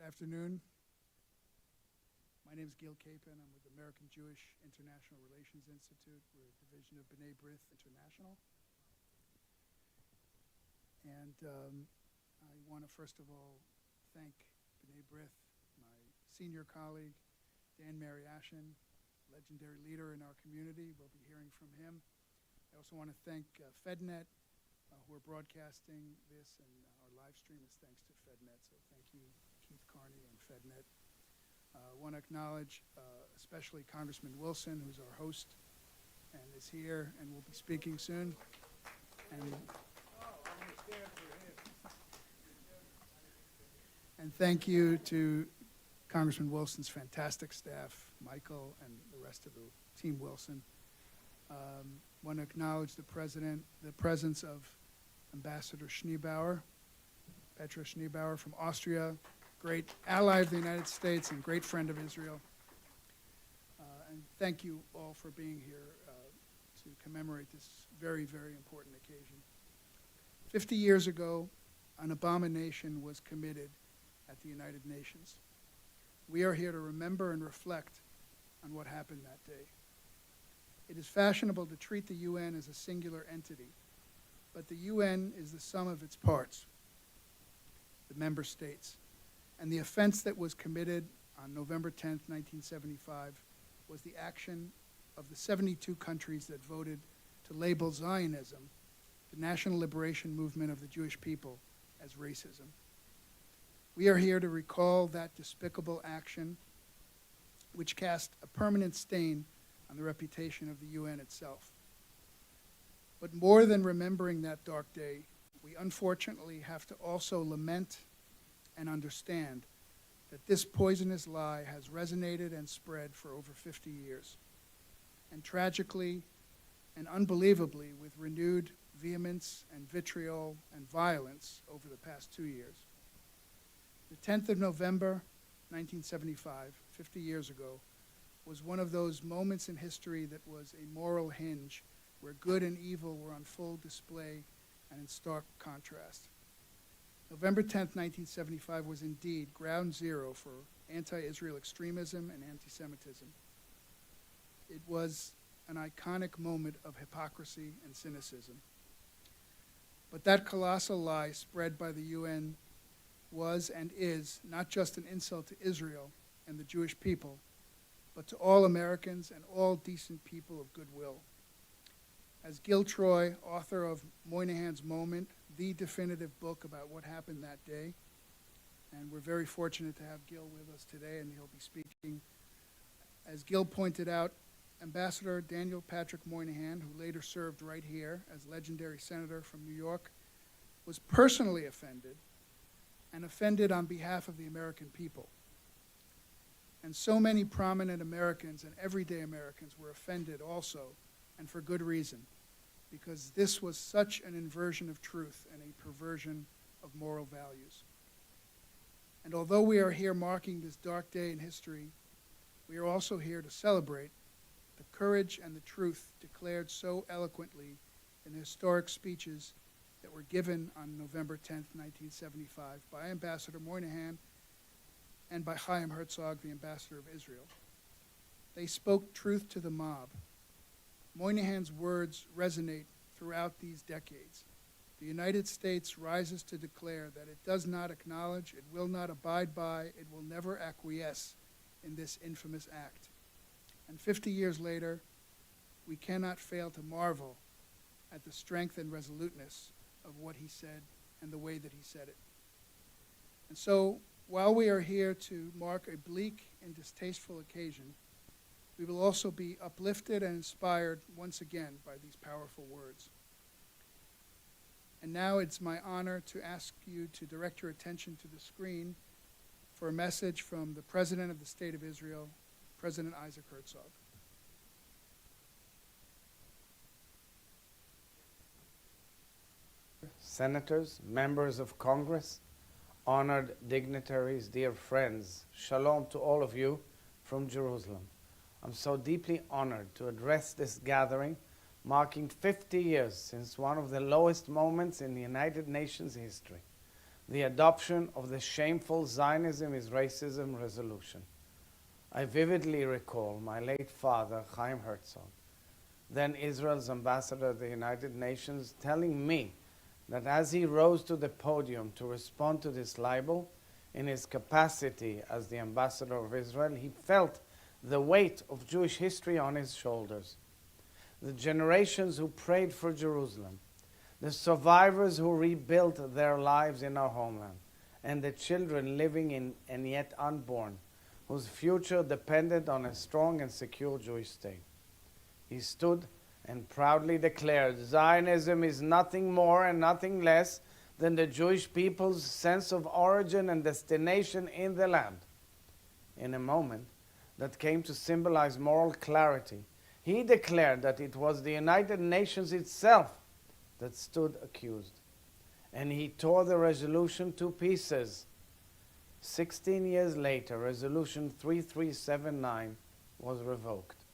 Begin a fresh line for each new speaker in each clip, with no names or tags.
Afternoon. My name is Gil Capon. I'm with the American Jewish International Relations Institute. We're a division of B'nai B'rith International. And I want to first of all thank B'nai B'rith, my senior colleague, Dan Mariashin, legendary leader in our community. We'll be hearing from him. I also want to thank FedNet, who are broadcasting this, and our live stream is thanks to FedNet. So thank you, Keith Carney and FedNet. I want to acknowledge especially Congressman Wilson, who's our host and is here and will be speaking soon. And thank you to Congressman Wilson's fantastic staff, Michael and the rest of the team Wilson. Want to acknowledge the presence of Ambassador Schneebauer, Petra Schneebauer from Austria, great ally of the United States and great friend of Israel. And thank you all for being here to commemorate this very, very important occasion. 50 years ago, an abomination was committed at the United Nations. We are here to remember and reflect on what happened that day. It is fashionable to treat the UN as a singular entity, but the UN is the sum of its parts, the member states. And the offense that was committed on November 10th, 1975, was the action of the 72 countries that voted to label Zionism, the national liberation movement of the Jewish people, as racism. We are here to recall that despicable action, which cast a permanent stain on the reputation of the UN itself. But more than remembering that dark day, we unfortunately have to also lament and understand that this poisonous lie has resonated and spread for over 50 years. And tragically and unbelievably, with renewed vehemence and vitriol and violence over the past 2 years. The 10th of November, 1975, 50 years ago, was one of those moments in history that was a moral hinge where good and evil were on full display and in stark contrast. November 10th, 1975 was indeed ground zero for anti-Israel extremism and anti-Semitism. It was an iconic moment of hypocrisy and cynicism. But that colossal lie spread by the UN was and is not just an insult to Israel and the Jewish people, but to all Americans and all decent people of goodwill. As Gil Troy, author of Moynihan's Moment, the definitive book about what happened that day, and we're very fortunate to have Gil with us today, and he'll be speaking. As Gil pointed out, Ambassador Daniel Patrick Moynihan, who later served right here as legendary senator from New York, was personally offended, and offended on behalf of the American people. And so many prominent Americans and everyday Americans were offended also, and for good reason, because this was such an inversion of truth and a perversion of moral values. And although we are here marking this dark day in history, we are also here to celebrate the courage and the truth declared so eloquently in the historic speeches that were given on November 10th, 1975 by Ambassador Moynihan and by Chaim Herzog, the ambassador of Israel. They spoke truth to the mob. Moynihan's words resonate throughout these decades. The United States rises to declare that it does not acknowledge, it will not abide by, it will never acquiesce in this infamous act. And 50 years later, we cannot fail to marvel at the strength and resoluteness of what he said and the way that he said it. And so, while we are here to mark a bleak and distasteful occasion, we will also be uplifted and inspired once again by these powerful words. And now it's my honor to ask you to direct your attention to the screen for a message from the President of the State of Israel, President Isaac Herzog.
Senators, members of Congress, honored dignitaries, dear friends, shalom to all of you from Jerusalem. I'm so deeply honored to address this gathering, marking 50 years since one of the lowest moments in the United Nations history, the adoption of the shameful Zionism is racism resolution. I vividly recall my late father, Chaim Herzog, then Israel's ambassador at the United Nations, telling me that as he rose to the podium to respond to this libel, in his capacity as the ambassador of Israel, he felt the weight of Jewish history on his shoulders. The generations who prayed for Jerusalem, the survivors who rebuilt their lives in our homeland, and the children living in and yet unborn, whose future depended on a strong and secure Jewish state. He stood and proudly declared, Zionism is nothing more and nothing less than the Jewish people's sense of origin and destination in the land. In a moment that came to symbolize moral clarity, he declared that it was the United Nations itself that stood accused. And he tore the resolution to pieces. 16 years later, Resolution 3379 was revoked.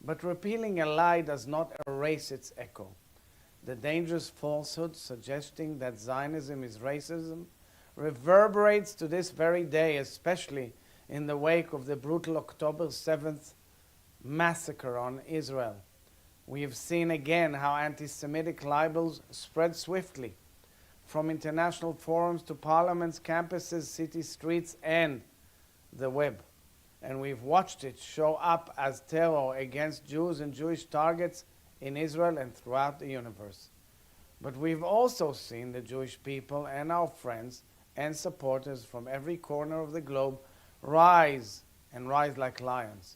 But repealing a lie does not erase its echo. The dangerous falsehood suggesting that Zionism is racism reverberates to this very day, especially in the wake of the brutal October 7th massacre on Israel. We have seen again how anti-Semitic libels spread swiftly from international forums to parliaments, campuses, city streets, and the web. And we've watched it show up as terror against Jews and Jewish targets in Israel and throughout the universe. But we've also seen the Jewish people and our friends and supporters from every corner of the globe rise and rise like lions.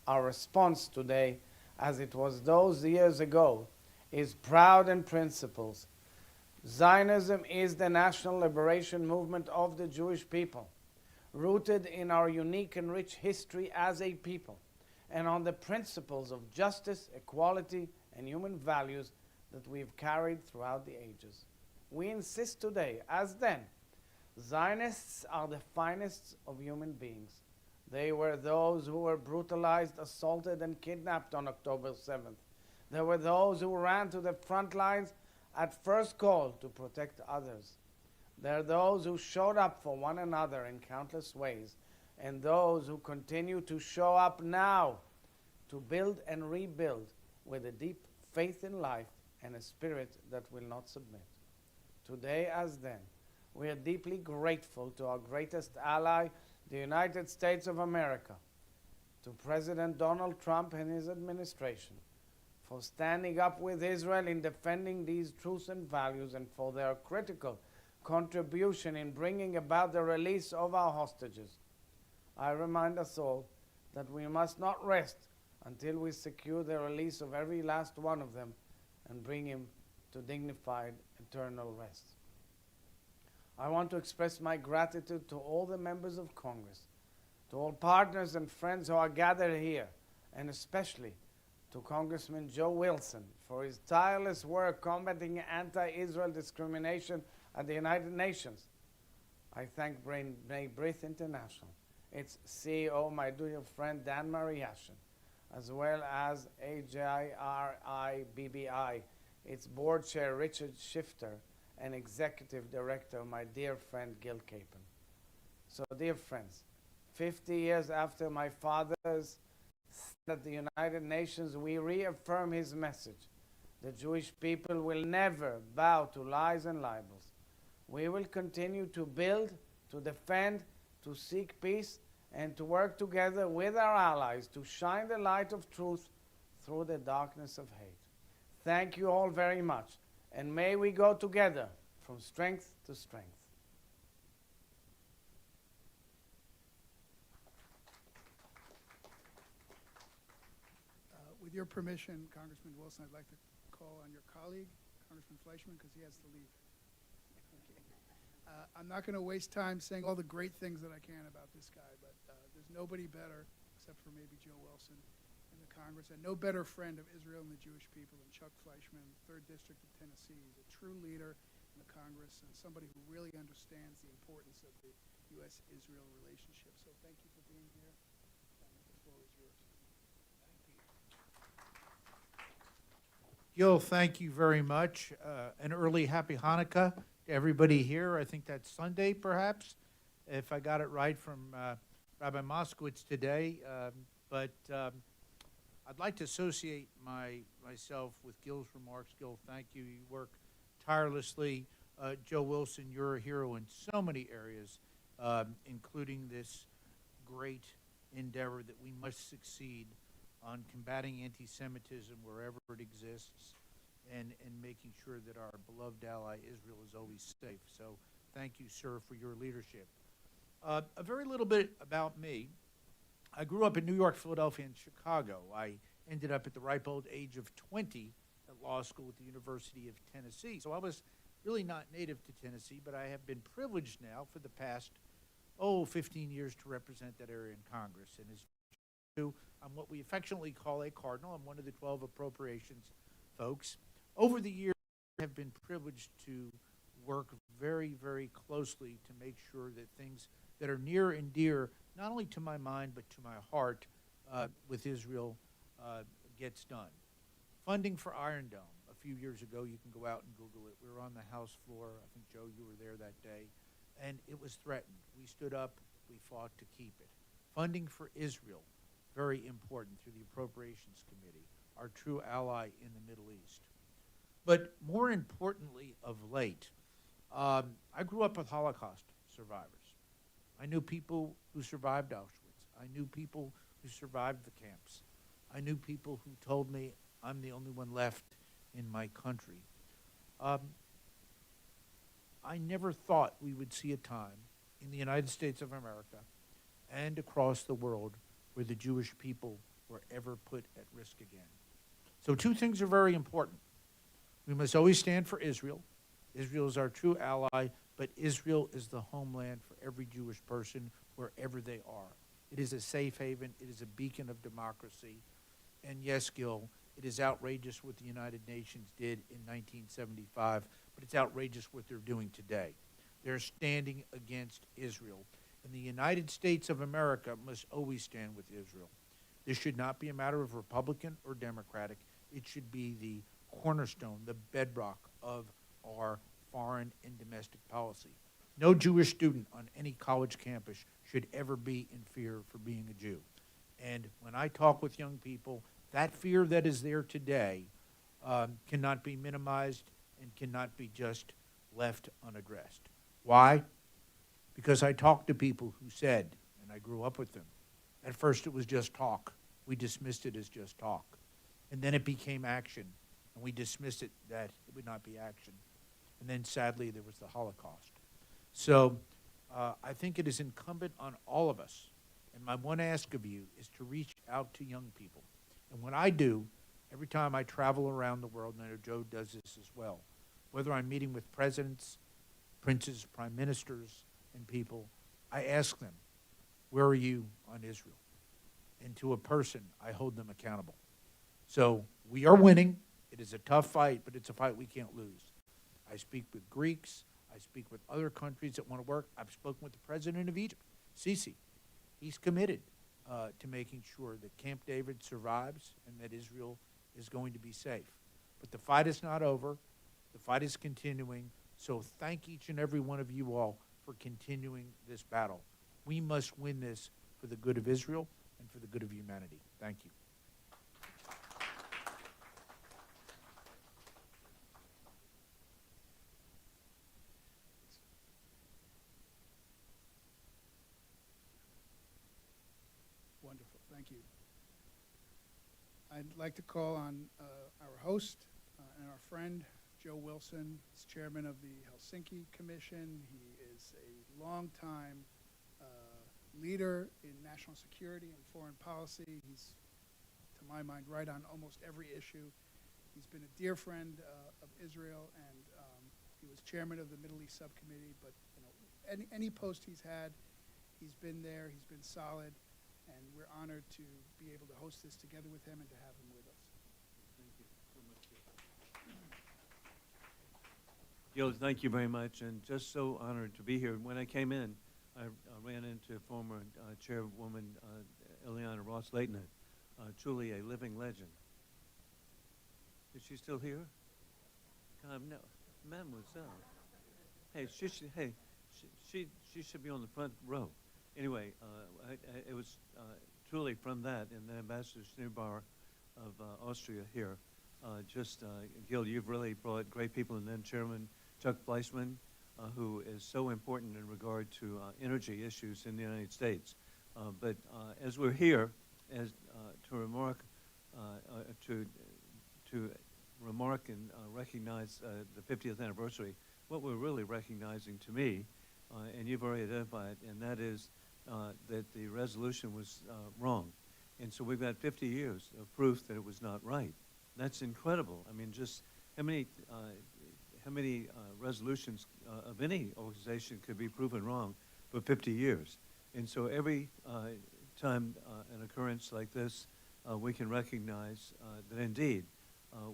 Our response today, as it was those years ago, is proud and principles. Zionism is the national liberation movement of the Jewish people, rooted in our unique and rich history as a people, and on the principles of justice, equality, and human values that we've carried throughout the ages. We insist today, as then, Zionists are the finest of human beings. They were those who were brutalized, assaulted, and kidnapped on October 7th. They were those who ran to the front lines at first call to protect others. They're those who showed up for one another in countless ways, and those who continue to show up now to build and rebuild with a deep faith in life and a spirit that will not submit. Today, as then, we are deeply grateful to our greatest ally, the United States of America, to President Donald Trump and his administration, for standing up with Israel in defending these truths and values, and for their critical contribution in bringing about the release of our hostages. I remind us all that we must not rest until we secure the release of every last one of them and bring him to dignified eternal rest. I want to express my gratitude to all the members of Congress, to all partners and friends who are gathered here, and especially to Congressman Joe Wilson for his tireless work combating anti-Israel discrimination at the United Nations. I thank B'nai B'rith International, its CEO, my dear friend Dan Mariashin, as well as AJIRI-BBI, its board chair Richard Shifter, and executive director, my dear friend Gil Capon. So, dear friends, 50 years after my father's stand at the United Nations, we reaffirm his message. The Jewish people will never bow to lies and libels. We will continue to build, to defend, to seek peace, and to work together with our allies to shine the light of truth through the darkness of hate. Thank you all very much, and may we go together from strength to strength.
With your permission, Congressman Wilson, I'd like to call on your colleague, Congressman Fleischman, because he has to leave. I'm not going to waste time saying all the great things that I can about this guy, but there's nobody better, except for maybe Joe Wilson, in the Congress, and no better friend of Israel and the Jewish people than Chuck Fleischman, 3rd District of Tennessee. He's a true leader in the Congress and somebody who really understands the importance of the U.S.-Israel relationship. So thank you for being here. The floor is yours.
Gil, thank you very much. An early happy Hanukkah to everybody here. I think that's Sunday, perhaps, if I got it right from Rabbi Moskowitz today. I'd like to associate myself with Gil's remarks. Gil, thank you. You work tirelessly. Joe Wilson, you're a hero in so many areas, including this great endeavor that we must succeed on combating anti-Semitism wherever it exists and making sure that our beloved ally Israel is always safe. So thank you, sir, for your leadership. A very little bit about me. I grew up in New York, Philadelphia, and Chicago. I ended up at the ripe old age of 20 at law school at the University of Tennessee. So I was really not native to Tennessee, but I have been privileged now for the past, 15 years to represent that area in Congress. And as you, I'm what we affectionately call a cardinal. I'm one of the 12 appropriations folks. Over the years, I have been privileged to work very, very closely to make sure that things that are near and dear, not only to my mind, but to my heart with Israel gets done. Funding for Iron Dome. A few years ago, you can go out and Google it. We were on the House floor. I think, Joe, you were there that day. And it was threatened. We stood up. We fought to keep it. Funding for Israel, very important through the Appropriations Committee, our true ally in the Middle East. But more importantly of late, I grew up with Holocaust survivors. I knew people who survived Auschwitz. I knew people who survived the camps. I knew people who told me I'm the only one left in my country. I never thought we would see a time in the United States of America and across the world where the Jewish people were ever put at risk again. So two things are very important. We must always stand for Israel. Israel is our true ally, but Israel is the homeland for every Jewish person wherever they are. It is a safe haven. It is a beacon of democracy. And yes, Gil, it is outrageous what the United Nations did in 1975, but it's outrageous what they're doing today. They're standing against Israel. And the United States of America must always stand with Israel. This should not be a matter of Republican or Democratic. It should be the cornerstone, the bedrock of our foreign and domestic policy. No Jewish student on any college campus should ever be in fear for being a Jew. And when I talk with young people, that fear that is there today cannot be minimized and cannot be just left unaddressed. Why? Because I talked to people who said, and I grew up with them, at first it was just talk. We dismissed it as just talk. And then it became action, and we dismissed it that it would not be action. And then sadly there was the Holocaust. So I think it is incumbent on all of us, and my one ask of you is to reach out to young people. And when I do, every time I travel around the world, and I know Joe does this as well, whether I'm meeting with presidents, princes, prime ministers, and people, I ask them, where are you on Israel? And to a person, I hold them accountable. So we are winning. It is a tough fight, but it's a fight we can't lose. I speak with Greeks. I speak with other countries that want to work. I've spoken with the president of Egypt, Sisi. He's committed to making sure that Camp David survives and that Israel is going to be safe. But the fight is not over. The fight is continuing. So thank each and every one of you all for continuing this battle. We must win this for the good of Israel and for the good of humanity. Thank you.
Wonderful. Thank you. I'd like to call on our host and our friend, Joe Wilson. He's chairman of the Helsinki Commission. He is a longtime leader in national security and foreign policy. He's, to my mind, right on almost every issue. He's been a dear friend of Israel, and he was chairman of the Middle East Subcommittee. But any post he's had, he's been there. He's been solid. And we're honored to be able to host this together with him and to have him with us.
Thank you so much.
Gil, thank you very much, and just so honored to be here. When I came in, I ran into former chairwoman Ileana Ros-Lehtinen, truly a living legend. Is she still here? No, mademoiselle. she should be on the front row. Anyway, it was truly from that, and then Ambassador Schnurrbauer of Austria here. Gil, you've really brought great people, and then Chairman Chuck Fleischman, who is so important in regard to energy issues in the United States. But as we're here, to remark, to remark and recognize the 50th anniversary, what we're really recognizing to me, and you've already identified, and that is that the resolution was wrong. And so we've got 50 years of proof that it was not right. That's incredible. I mean, just how many resolutions of any organization could be proven wrong for 50 years? And so every time an occurrence like this, we can recognize that indeed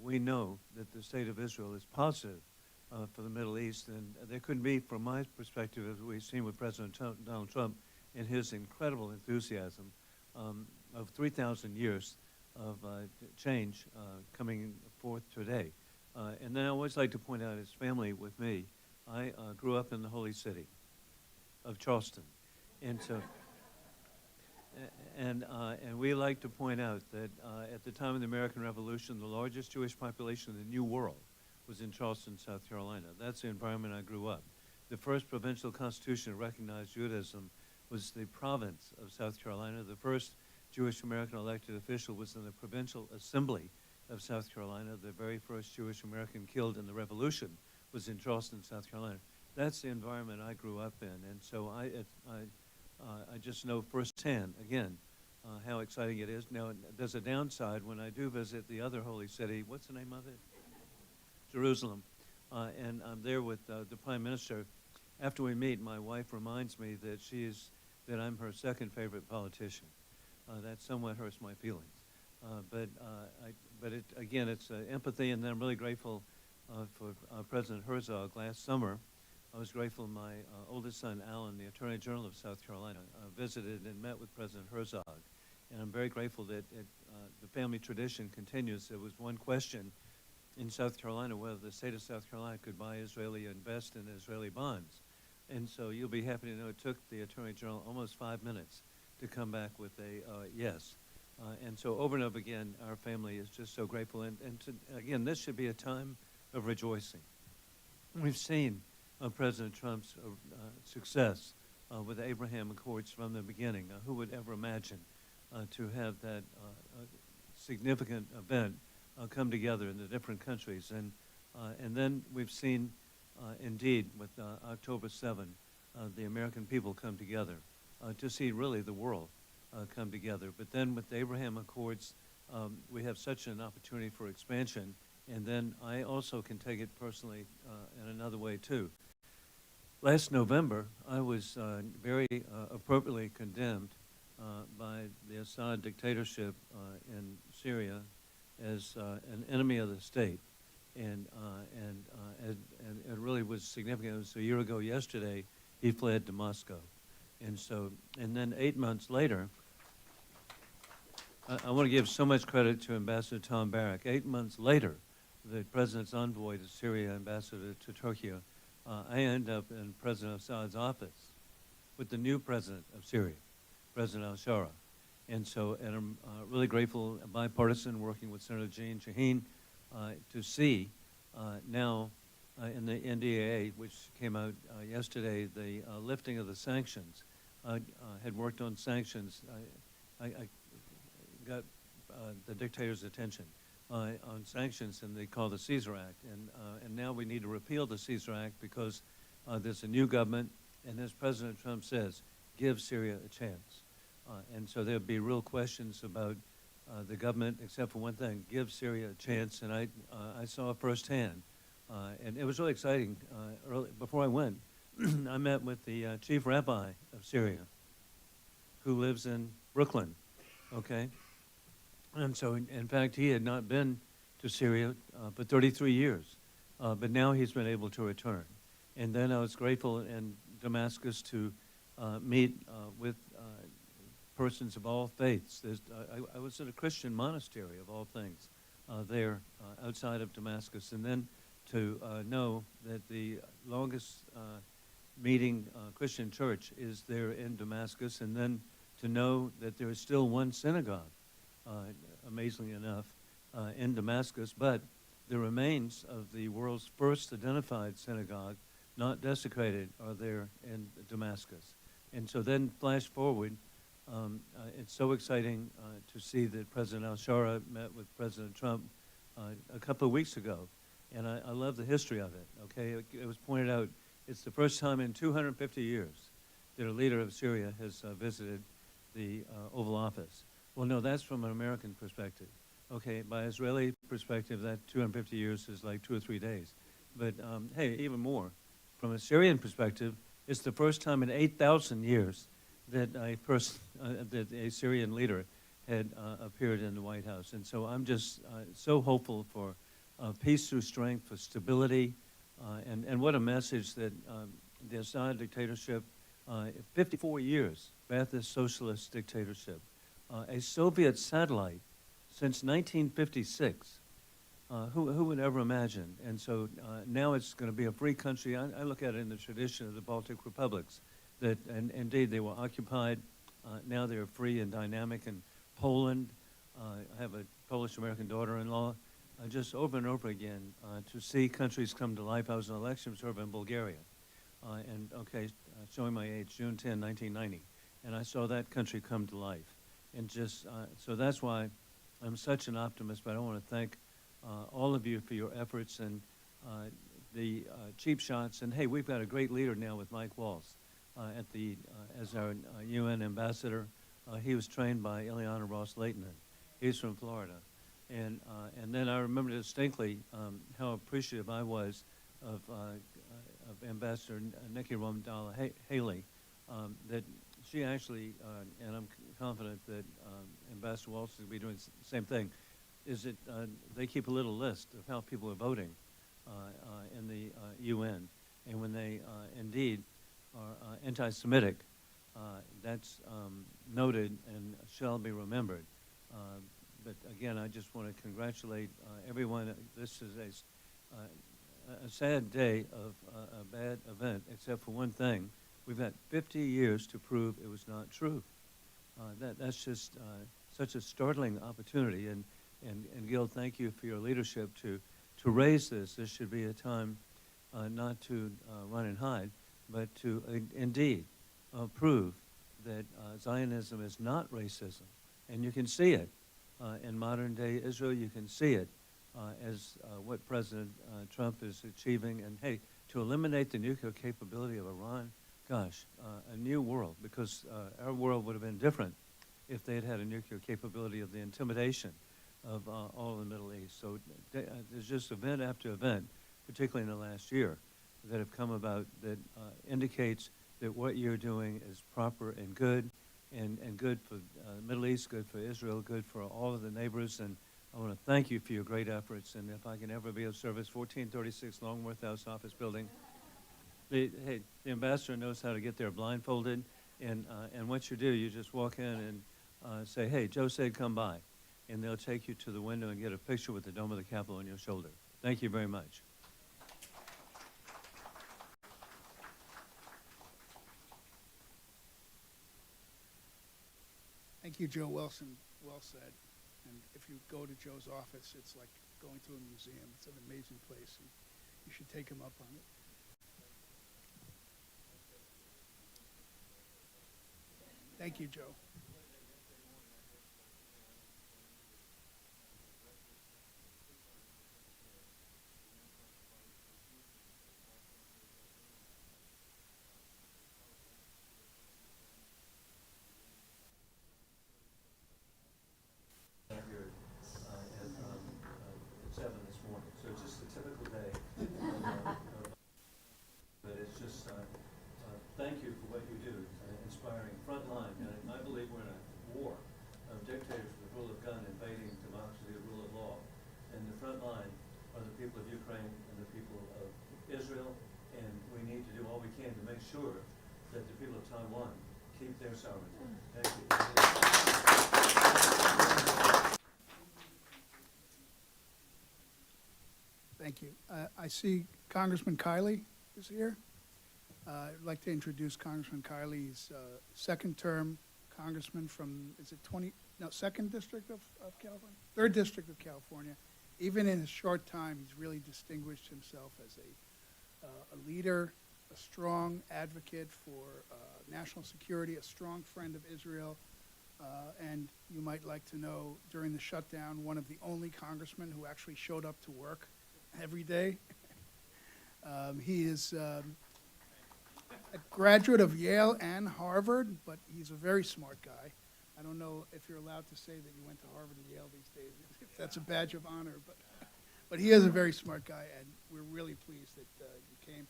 we know that the state of Israel is positive for the Middle East, and there couldn't be, from my perspective, as we've seen with President Donald Trump and his incredible enthusiasm of 3,000 years of change coming forth today. And then I always like to point out his family with me. I grew up in the holy city of Charleston, and so and we like to point out that at the time of the American Revolution, the largest Jewish population in the New World was in Charleston, South Carolina. That's the environment I grew up. The first provincial constitution to recognize Judaism was the province of South Carolina. The first Jewish American elected official was in the Provincial Assembly of South Carolina. The very first Jewish American killed in the Revolution was in Charleston, South Carolina. That's the environment I grew up in, and so I just know firsthand, again, how exciting it is. Now, there's a downside when I do visit the other holy city. What's the name of it? Jerusalem. And I'm there with the Prime Minister. After we meet, my wife reminds me that I'm her second favorite politician. That somewhat hurts my feelings. But again, it's empathy, and then I'm really grateful for President Herzog. Last summer, I was grateful my oldest son, Alan, the Attorney General of South Carolina, visited and met with President Herzog. And I'm very grateful that the family tradition continues. There was one question in South Carolina whether the state of South Carolina could buy Israeli, invest in Israeli bonds. And so you'll be happy to know it took the Attorney General almost 5 minutes to come back with a yes. And so over and over again, our family is just so grateful. And again, this should be a time of rejoicing. We've seen President Trump's success with the Abraham Accords from the beginning. Who would ever imagine to have that significant event come together in the different countries? And then we've seen, indeed, with October 7, the American people come together to see really the world come together. But then with the Abraham Accords, we have such an opportunity for expansion. And then I also can take it personally in another way, too. Last November, I was very appropriately condemned by the Assad dictatorship in Syria as an enemy of the state. And it really was significant. It was a year ago yesterday, he fled to Moscow. And then 8 months later, I want to give so much credit to Ambassador Tom Barrack. 8 months later, the president's envoy to Syria, Ambassador to Turkey, I end up in President Assad's office with the new president of Syria, President al-Shara. And I'm really grateful, bipartisan, working with Senator Jeanne Shaheen, to see now in the NDAA, which came out yesterday, the lifting of the sanctions. I had worked on sanctions. I got the dictator's attention on sanctions, and they call the Caesar Act. And now we need to repeal the Caesar Act because there's a new government, and as President Trump says, give Syria a chance. And so there'll be real questions about the government, except for one thing, give Syria a chance. And I saw firsthand, and it was really exciting. Before I went, I met with the chief rabbi of Syria, who lives in Brooklyn, okay? And so, in fact, he had not been to Syria for 33 years, but now he's been able to return. And then I was grateful in Damascus to meet with persons of all faiths. I was at a Christian monastery, of all things, there outside of Damascus. And then to know that the longest meeting Christian church is there in Damascus, and then to know that there is still one synagogue, amazingly enough, in Damascus, but the remains of the world's first identified synagogue, not desecrated, are there in Damascus. And so then flash forward, it's so exciting to see that President al-Shara met with President Trump a couple of weeks ago. And I love the history of it, okay? It was pointed out it's the first time in 250 years that a leader of Syria has visited the Oval Office. Well, no, that's from an American perspective. Okay, by Israeli perspective, that 250 years is like 2 or 3 days. But hey, even more. From a Syrian perspective, it's the first time in 8,000 years that a Syrian leader had appeared in the White House. And so I'm just so hopeful for peace through strength, for stability, and what a message that the Assad dictatorship, 54 years, Ba'athist socialist dictatorship, a Soviet satellite since 1956. Who would ever imagine? And so now it's going to be a free country. I look at it in the tradition of the Baltic republics, that and indeed they were occupied. Now they're free and dynamic. And Poland, I have a Polish-American daughter-in-law, just over and over again to see countries come to life. I was an election observer in Bulgaria, and okay, showing my age, June 10, 1990, and I saw that country come to life. And just so that's why I'm such an optimist. But I want to thank all of you for your efforts and the cheap shots. And hey, we've got a great leader now with Mike Waltz at the as our UN ambassador. He was trained by Ileana Ros-Lehtinen. He's from Florida. And then I remember distinctly how appreciative I was of Ambassador Nikki Haley, that she actually, and I'm confident that Ambassador Waltz will be doing the same thing, is that they keep a little list of how people are voting in the UN. And when they indeed are anti-Semitic, that's noted and shall be remembered. But again, I just want to congratulate everyone. This is a sad day of a bad event, except for one thing. We've had 50 years to prove it was not true. That's just such a startling opportunity. And Gil, thank you for your leadership to raise this. This should be a time not to run and hide, but to indeed prove that Zionism is not racism. And you can see it in modern-day Israel. You can see it as what President Trump is achieving. And, hey, to eliminate the nuclear capability of Iran, gosh, a new world, because our world would have been different if they had had a nuclear capability of the intimidation of all of the Middle East. So there's just event after event, particularly in the last year, that have come about that indicates that what you're doing is proper and good, and good for the Middle East, good for Israel, good for all of the neighbors. And I want to thank you for your great efforts. And if I can ever be of service, 1436 Longworth House Office Building. The ambassador knows how to get there blindfolded. And what you do, you just walk in and say, hey, Joe said come by. And they'll take you to the window and get a picture with the Dome of the Capitol on your shoulder. Thank you very much.
Thank you, Joe Wilson. Well said. And if you go to Joe's office, it's like going to a museum. It's an amazing place, and you should take him up on it. Thank you, Joe.
Thank you for what you do, inspiring frontline. And I believe we're in a war of dictators with the rule of gun invading democracy, the rule of law. And the front line are the people of Ukraine and the people of Israel. And we need to do all we can to make sure that the people of Taiwan keep their sovereignty. Thank you.
Thank Thank you. I see Congressman Kiley is here. I'd like to introduce Congressman Kiley. He's second-term congressman from, is it 2nd District of California? 3rd District of California. Even in his short time, he's really distinguished himself as a leader, a strong advocate for national security, a strong friend of Israel, and you might like to know, during the shutdown, one of the only congressmen who actually showed up to work every day. He is a graduate of Yale and Harvard, but he's a very smart guy. I don't know if you're allowed to say that you went to Harvard and Yale these days, if that's a badge of honor, but he is a very smart guy, and we're really pleased that you came.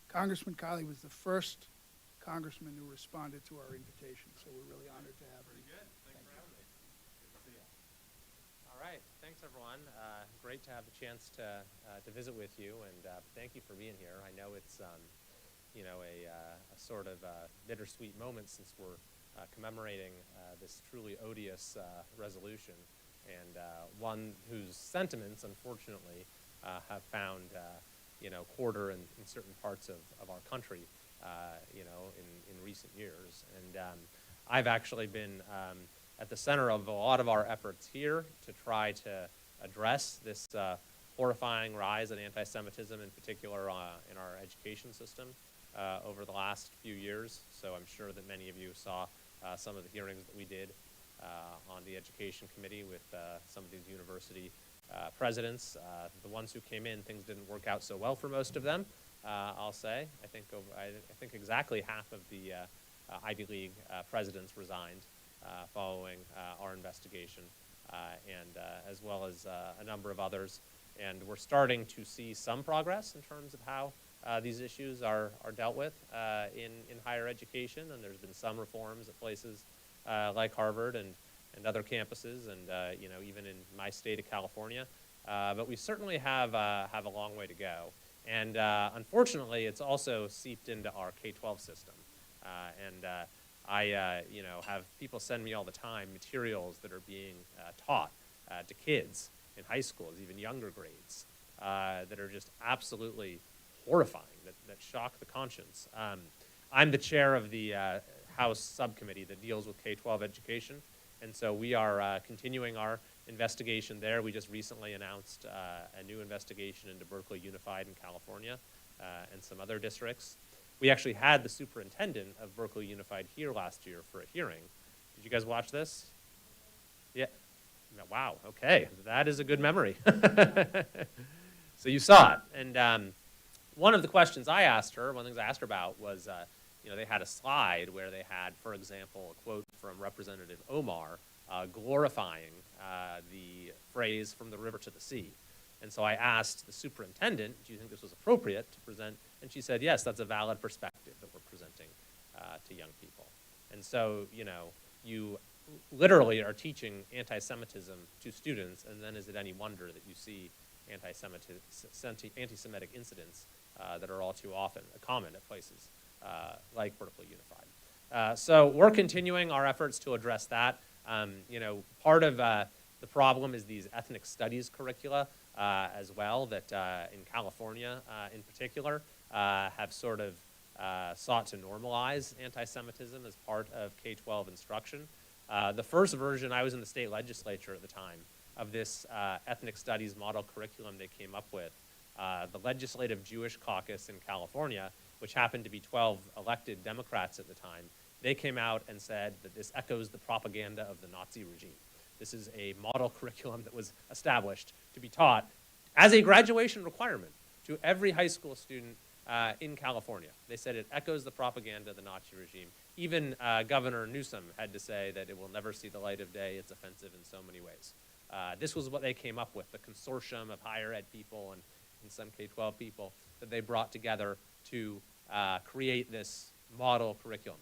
Congressman Kiley was the first congressman who responded to our invitation, so we're really honored to have him.
Pretty good. Thanks for having me. Good to see you. All right. Thanks, everyone. Great to have the chance to visit with you, and thank you for being here. I know it's you know, a sort of bittersweet moment since we're commemorating this truly odious resolution, and one whose sentiments, unfortunately, have found you know, quarter in certain parts of our country, you know, in recent years. And I've actually been at the center of a lot of our efforts here to try to address this horrifying rise in anti-Semitism, in particular in our education system over the last few years. So I'm sure that many of you saw some of the hearings that we did on the Education Committee with some of these university presidents. The ones who came in, things didn't work out so well for most of them, I'll say. I think exactly half of the Ivy League presidents resigned following our investigation, and as well as a number of others. And we're starting to see some progress in terms of how these issues are dealt with in higher education, and there's been some reforms at places like Harvard and other campuses, and you know, even in my state of California. But we certainly have a long way to go. And unfortunately, it's also seeped into our K-12 system. I you know, have people send me all the time materials that are being taught to kids in high schools, even younger grades, that are just absolutely horrifying, that shock the conscience. I'm the chair of the House subcommittee that deals with K-12 education, and so we are continuing our investigation there. We just recently announced a new investigation into Berkeley Unified in California and some other districts. We actually had the superintendent of Berkeley Unified here last year for a hearing. Did you guys watch this? Yeah. Wow, okay, that is a good memory. So you saw it, and one of the questions I asked her, one of the things I asked her about was, you know, they had a slide where they had, for example, a quote from Representative Omar glorifying the phrase "from the river to the sea." And so I asked the superintendent, do you think this was appropriate to present? And she said, yes, that's a valid perspective that we're presenting to young people. And so, you know, you literally are teaching anti-Semitism to students, and then is it any wonder that you see anti-Semitic incidents that are all too often common at places like Berkeley Unified. So we're continuing our efforts to address that. You know, part of the problem is these ethnic studies curricula as well that in California in particular have sort of sought to normalize anti-Semitism as part of K-12 instruction. The first version, I was in the state legislature at the time, of this ethnic studies model curriculum they came up with. The Legislative Jewish Caucus in California, which happened to be 12 elected Democrats at the time, they came out and said that this echoes the propaganda of the Nazi regime. This is a model curriculum that was established to be taught as a graduation requirement to every high school student in California. They said it echoes the propaganda of the Nazi regime. Even Governor Newsom had to say that it will never see the light of day. It's offensive in so many ways. This was what they came up with, the consortium of higher ed people and some K-12 people that they brought together to create this model curriculum.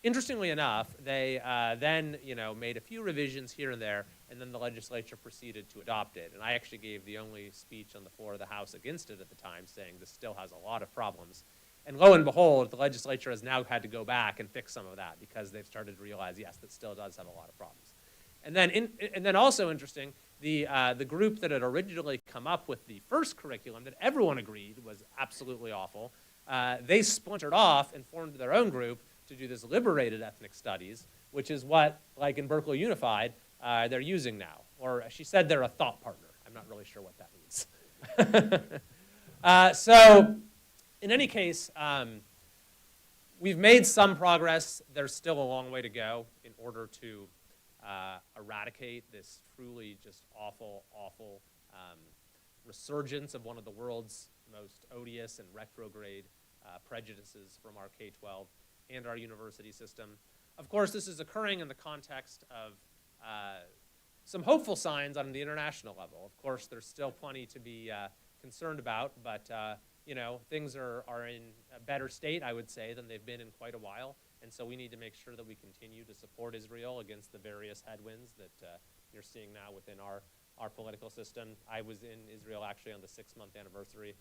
Interestingly enough, they then, you know, made a few revisions here and there, and then the legislature proceeded to adopt it. And I actually gave the only speech on the floor of the House against it at the time, saying this still has a lot of problems. And lo and behold, the legislature has now had to go back and fix some of that because they've started to realize, yes, that still does have a lot of problems. And then also interesting, the group that had originally come up with the first curriculum that everyone agreed was absolutely awful, they splintered off and formed their own group to do this liberated ethnic studies, which is what, like in Berkeley Unified, they're using now. Or she said they're a thought partner. I'm not really sure what that means. So in any case, we've made some progress. There's still a long way to go in order to eradicate this truly just awful, awful resurgence of one of the world's most odious and retrograde prejudices from our K-12 and our university system. Of course, this is occurring in the context of some hopeful signs on the international level. Of course, there's still plenty to be concerned about, but you know, things are in a better state, I would say, than they've been in quite a while. And so we need to make sure that we continue to support Israel against the various headwinds that you're seeing now within our political system. I was in Israel actually on the 6-month anniversary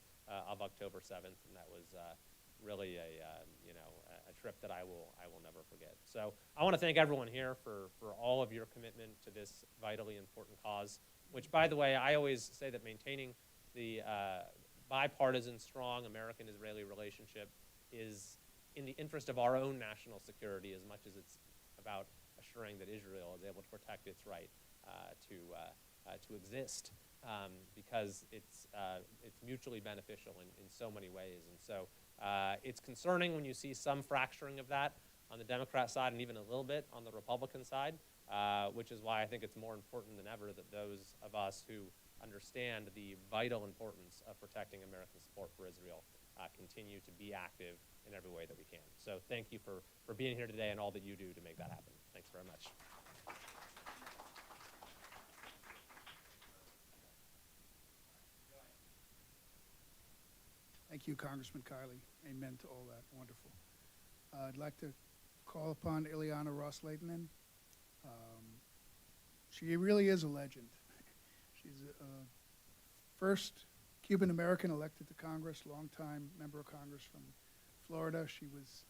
of October 7th, and that was really a trip that I will never forget. So I want to thank everyone here for all of your commitment to this vitally important cause, which, by the way, I always say that maintaining the bipartisan, strong American-Israeli relationship is in the interest of our own national security as much as it's about assuring that Israel is able to protect its right to exist, because it's mutually beneficial in so many ways. And so it's concerning when you see some fracturing of that on the Democrat side and even a little bit on the Republican side, which is why I think it's more important than ever that those of us who understand the vital importance of protecting American support for Israel continue to be active in every way that we can. So thank you for being here today and all that you do to make that happen. Thanks very much.
Thank you, Congressman Kiley. Amen to all that. Wonderful. I'd like to call upon Ileana Ros-Lehtinen. She really is a legend. She's first Cuban-American elected to Congress, longtime member of Congress from Florida. She was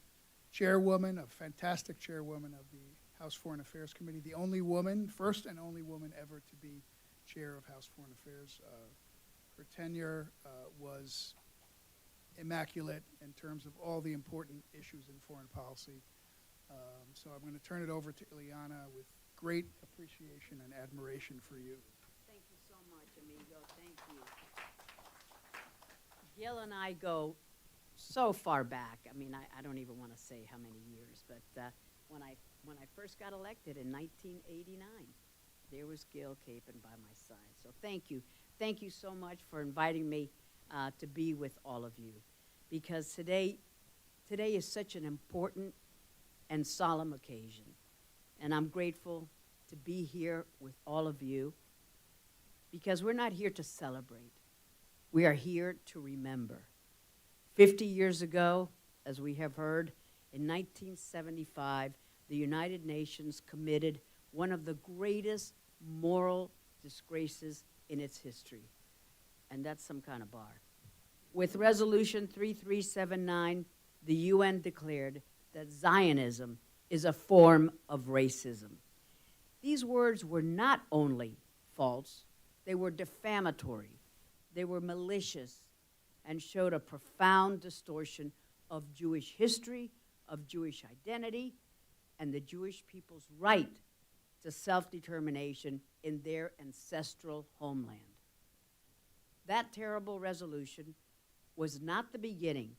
chairwoman, a fantastic chairwoman of the House Foreign Affairs Committee, the only woman, first and only woman ever to be chair of House Foreign Affairs. Her tenure was immaculate in terms of all the important issues in foreign policy. So I'm going to turn it over to Ileana with great appreciation and admiration for you.
Thank you so much, amigo. Thank you. Gil and I go so far back. I mean, I don't even want to say how many years, but when I first got elected in 1989, there was Gil Capon by my side. So thank you. Thank you so much for inviting me to be with all of you, because today is such an important and solemn occasion, and I'm grateful to be here with all of you, because we're not here to celebrate. We are here to remember. 50 years ago, as we have heard, in 1975, the United Nations committed one of the greatest moral disgraces in its history, and that's some kind of bar. With Resolution 3379, the UN declared that Zionism is a form of racism. These words were not only false, they were defamatory, they were malicious, and showed a profound distortion of Jewish history, of Jewish identity, and the Jewish people's right to self-determination in their ancestral homeland. That terrible resolution was not the beginning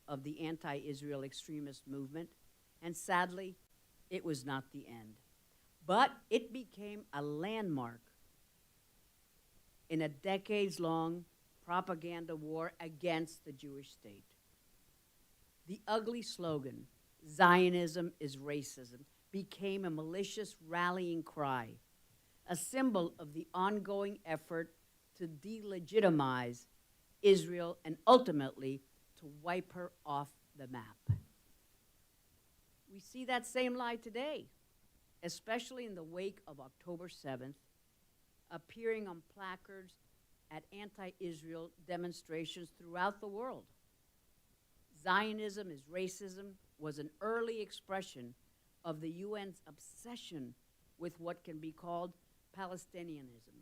of the anti-Israel extremist movement, and sadly, it was not the end. But it became a landmark in a decades-long propaganda war against the Jewish state. The ugly slogan, "Zionism is racism," became a malicious rallying cry, a symbol of the ongoing effort to delegitimize Israel and ultimately to wipe her off the map. We see that same lie today, especially in the wake of October 7th, appearing on placards at anti-Israel demonstrations throughout the world. Zionism is racism was an early expression of the UN's obsession with what can be called Palestinianism,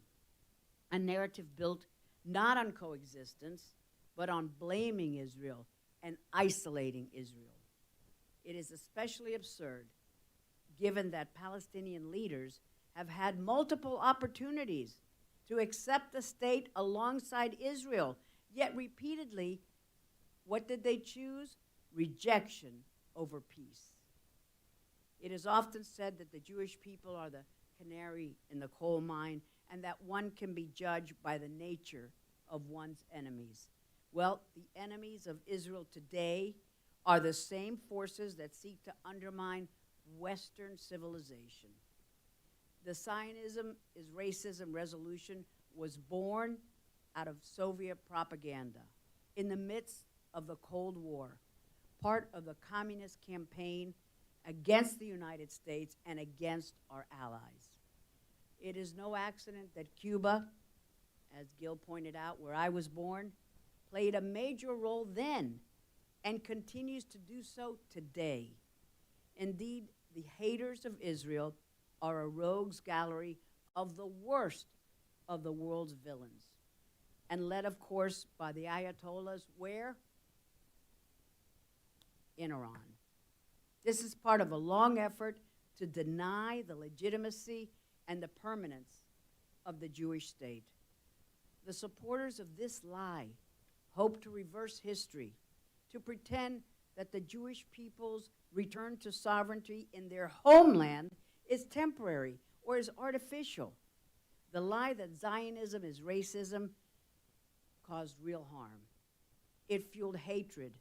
a narrative built not on coexistence, but on blaming Israel and isolating Israel. It is especially absurd given that Palestinian leaders have had multiple opportunities to accept a state alongside Israel, yet repeatedly, what did they choose? Rejection over peace. It is often said that the Jewish people are the canary in the coal mine and that one can be judged by the nature of one's enemies. Well, the enemies of Israel today are the same forces that seek to undermine Western civilization. The Zionism is racism resolution was born out of Soviet propaganda in the midst of the Cold War, part of the communist campaign against the United States and against our allies. It is no accident that Cuba, as Gil pointed out, where I was born, played a major role then and continues to do so today. Indeed, the haters of Israel are a rogues gallery of the worst of the world's villains, and led, of course, by the Ayatollahs, where? In Iran. This is part of a long effort to deny the legitimacy and the permanence of the Jewish state. The supporters of this lie hope to reverse history, to pretend that the Jewish people's return to sovereignty in their homeland is temporary or is artificial. The lie that Zionism is racism caused real harm. It fueled hatred.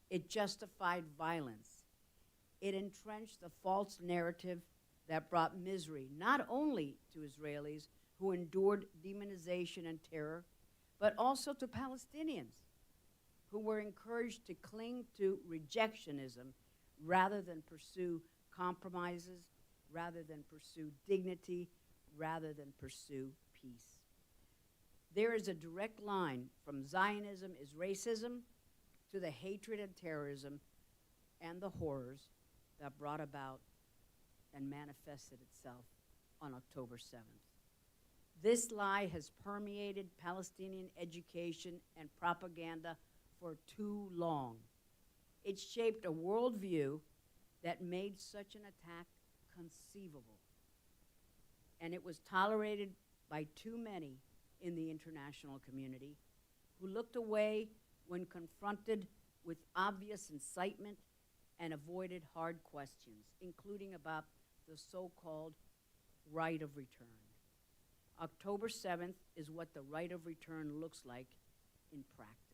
It justified violence. It entrenched the false narrative that brought misery not only to Israelis who endured demonization and terror, but also to Palestinians who were encouraged to cling to rejectionism rather than pursue compromises, rather than pursue dignity, rather than pursue peace. There is a direct line from Zionism is racism to the hatred and terrorism and the horrors that brought about and manifested itself on October 7th. This lie has permeated Palestinian education and propaganda for too long. It shaped a worldview that made such an attack conceivable. And it was tolerated by too many in the international community who looked away when confronted with obvious incitement and avoided hard questions, including about the so-called right of return. October 7th is what the right of return looks like in practice.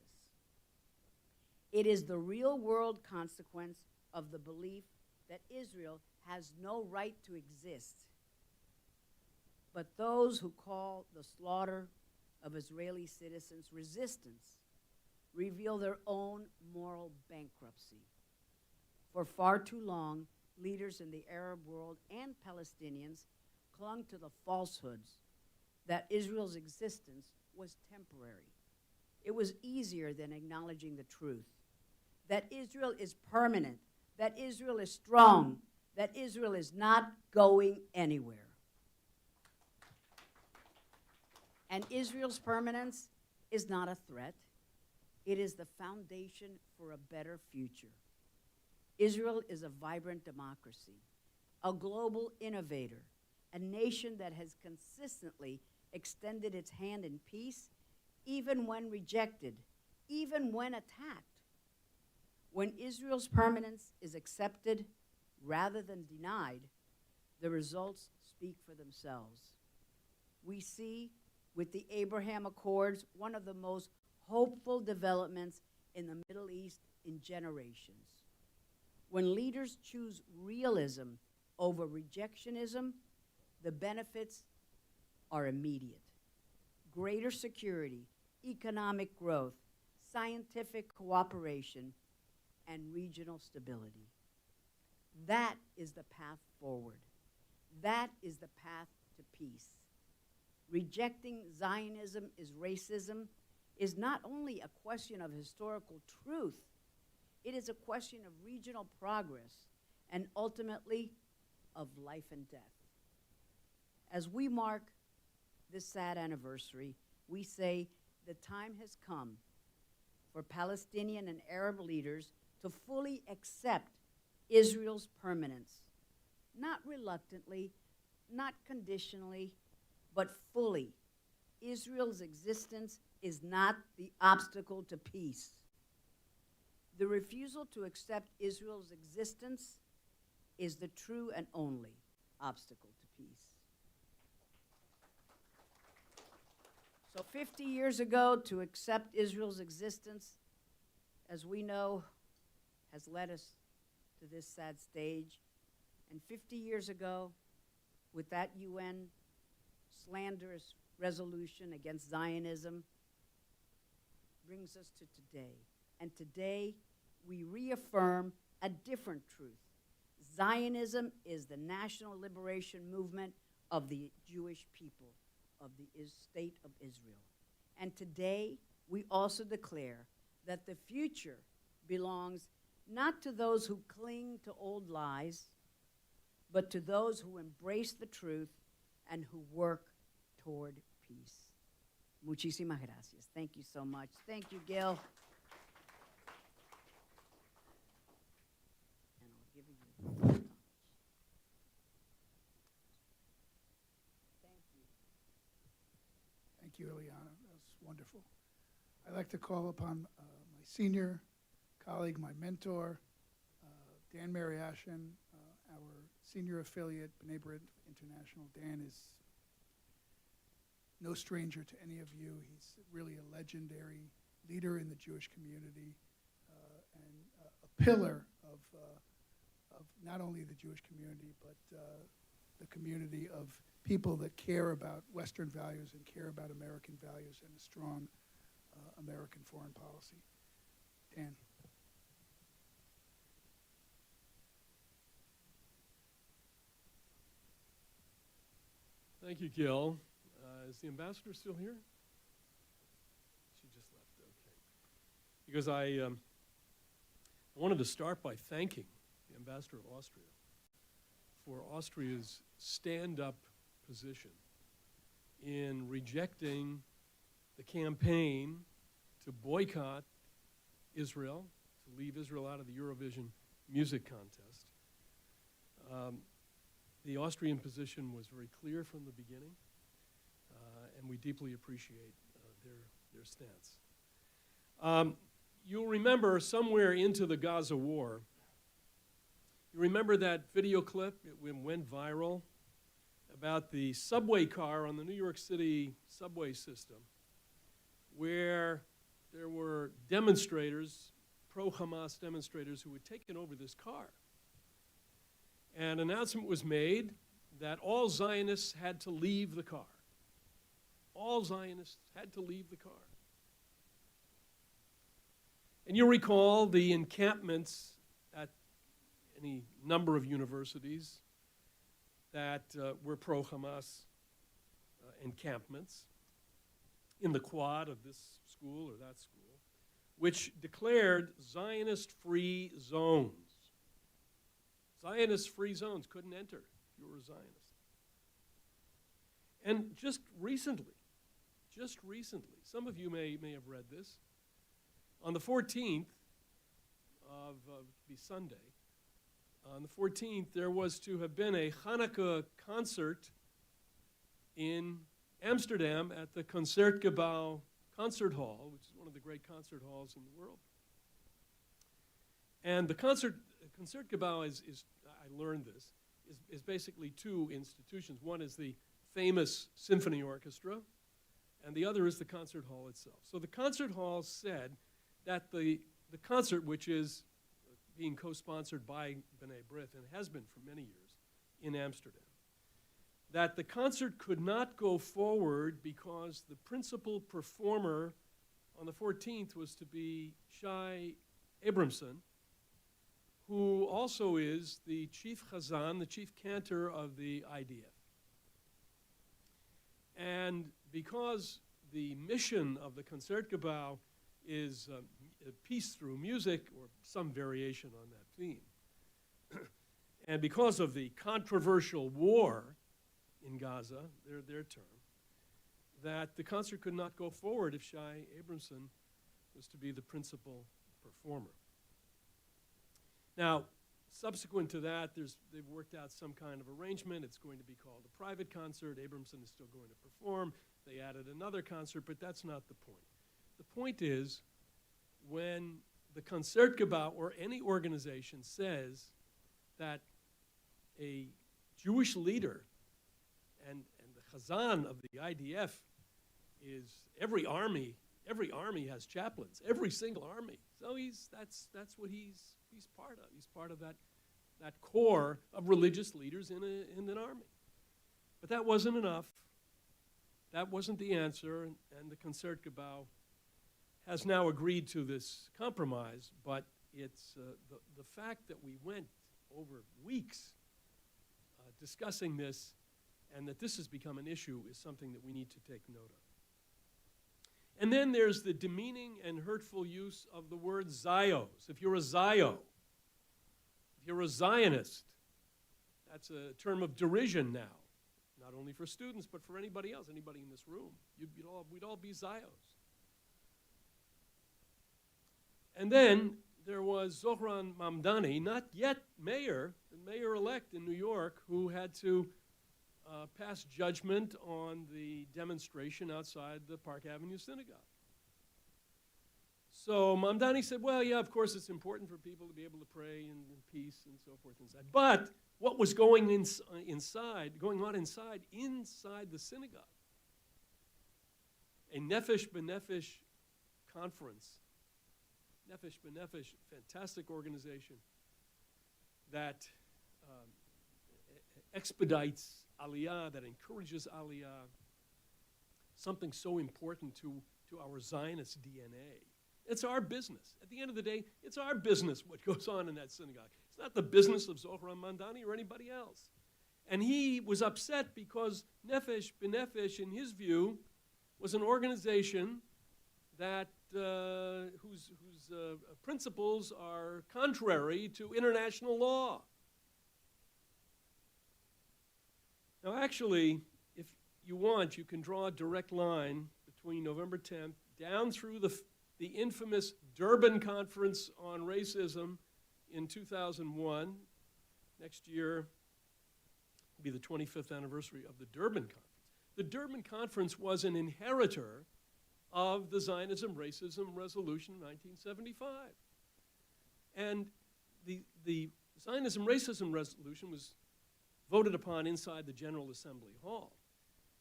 It is the real-world consequence of the belief that Israel has no right to exist. But those who call the slaughter of Israeli citizens resistance reveal their own moral bankruptcy. For far too long, leaders in the Arab world and Palestinians clung to the falsehoods that Israel's existence was temporary. It was easier than acknowledging the truth, that Israel is permanent, that Israel is strong, that Israel is not going anywhere. And Israel's permanence is not a threat. It is the foundation for a better future. Israel is a vibrant democracy, a global innovator, a nation that has consistently extended its hand in peace, even when rejected, even when attacked. When Israel's permanence is accepted rather than denied, the results speak for themselves. We see with the Abraham Accords one of the most hopeful developments in the Middle East in generations. When leaders choose realism over rejectionism, the benefits are immediate. Greater security, economic growth, scientific cooperation, and regional stability. That is the path forward. That is the path to peace. Rejecting Zionism is racism is not only a question of historical truth, it is a question of regional progress and ultimately of life and death. As we mark this sad anniversary, we say the time has come for Palestinian and Arab leaders to fully accept Israel's permanence, not reluctantly, not conditionally, but fully. Israel's existence is not the obstacle to peace. The refusal to accept Israel's existence is the true and only obstacle to peace. So 50 years ago, to accept Israel's existence, as we know, has led us to this sad stage. And 50 years ago, with that UN slanderous resolution against Zionism, brings us to today. And today, we reaffirm a different truth. Zionism is the national liberation movement of the Jewish people, of the state of Israel. And today, we also declare that the future belongs not to those who cling to old lies, but to those who embrace the truth and who work toward peace. Muchísimas gracias. Thank you so much. Thank you, Gil. And I'll give you the torch. Thank you.
Thank you, Ileana. That was wonderful. I'd like to call upon my senior colleague, my mentor, Dan Mariashin, our senior affiliate, B'nai B'rith International. Dan is no stranger to any of you. He's really a legendary leader in the Jewish community and a pillar of not only the Jewish community, but the community of people that care about Western values and care about American values and a strong American foreign policy. Dan.
Thank you, Gil. Is the ambassador still here? She just left, okay. Because I wanted to start by thanking the ambassador of Austria for Austria's stand-up position in rejecting the campaign to boycott Israel, to leave Israel out of the Eurovision music contest. The Austrian position was very clear from the beginning, and we deeply appreciate their stance. You'll remember somewhere into the Gaza war, you remember that video clip? It went viral about the subway car on the New York City subway system where there were demonstrators, pro-Hamas demonstrators, who had taken over this car. An announcement was made that all Zionists had to leave the car. All Zionists had to leave the car. And you recall the encampments at any number of universities that were pro-Hamas encampments in the quad of this school or that school, which declared Zionist-free zones. Zionist-free zones, couldn't enter if you were a Zionist. And just recently, some of you may have read this, on the 14th of be Sunday, on the 14th, there was to have been a Hanukkah concert in Amsterdam at the Concertgebouw Concert Hall, which is one of the great concert halls in the world. And the Concertgebouw is I learned this, is basically two institutions. One is the famous symphony orchestra, and the other is the concert hall itself. So the concert hall said that the concert, which is being co-sponsored by B'nai B'rith, and has been for many years, in Amsterdam, that the concert could not go forward because the principal performer on the 14th was to be Shai Abramson, who also is the chief chazan, the chief cantor of the IDF. And because the mission of the Concertgebouw is peace through music, or some variation on that theme, and because of the controversial war in Gaza, their term, that the concert could not go forward if Shai Abramson was to be the principal performer. Now, subsequent to that, they've worked out some kind of arrangement. It's going to be called a private concert. Abramson is still going to perform. They added another concert, but that's not the point. The point is, when the Concertgebouw or any organization says that a Jewish leader and the Chazan of the IDF is every army has chaplains, every single army. So that's what he's part of. He's part of that core of religious leaders in an army. But that wasn't enough. That wasn't the answer, and the Concertgebouw has now agreed to this compromise, but it's the fact that we went over weeks discussing this and that this has become an issue is something that we need to take note of. And then there's the demeaning and hurtful use of the word Zios. If you're a Zio, if you're a Zionist, that's a term of derision now, not only for students, but for anybody else, anybody in this room. We'd all be Zios. And then there was Zohran Mamdani, not yet mayor, the mayor-elect in New York, who had to pass judgment on the demonstration outside the Park Avenue Synagogue. So Mamdani said, well, yeah, of course it's important for people to be able to pray in peace and so forth and so on. But what was going on inside the synagogue, a Nefesh B'Nefesh conference, Nefesh B'Nefesh, fantastic organization that expedites Aliyah, that encourages Aliyah, something so important to our Zionist DNA. It's our business. At the end of the day, it's our business what goes on in that synagogue. It's not the business of Zohran Mamdani or anybody else. And he was upset because Nefesh B'Nefesh, in his view, was an organization that whose principles are contrary to international law. Now, actually, if you want, you can draw a direct line between November 10th down through the infamous Durban Conference on Racism in 2001. Next year will be the 25th anniversary of the Durban Conference. The Durban Conference was an inheritor of the Zionism-Racism Resolution of 1975. And the Zionism-Racism Resolution was voted upon inside the General Assembly Hall.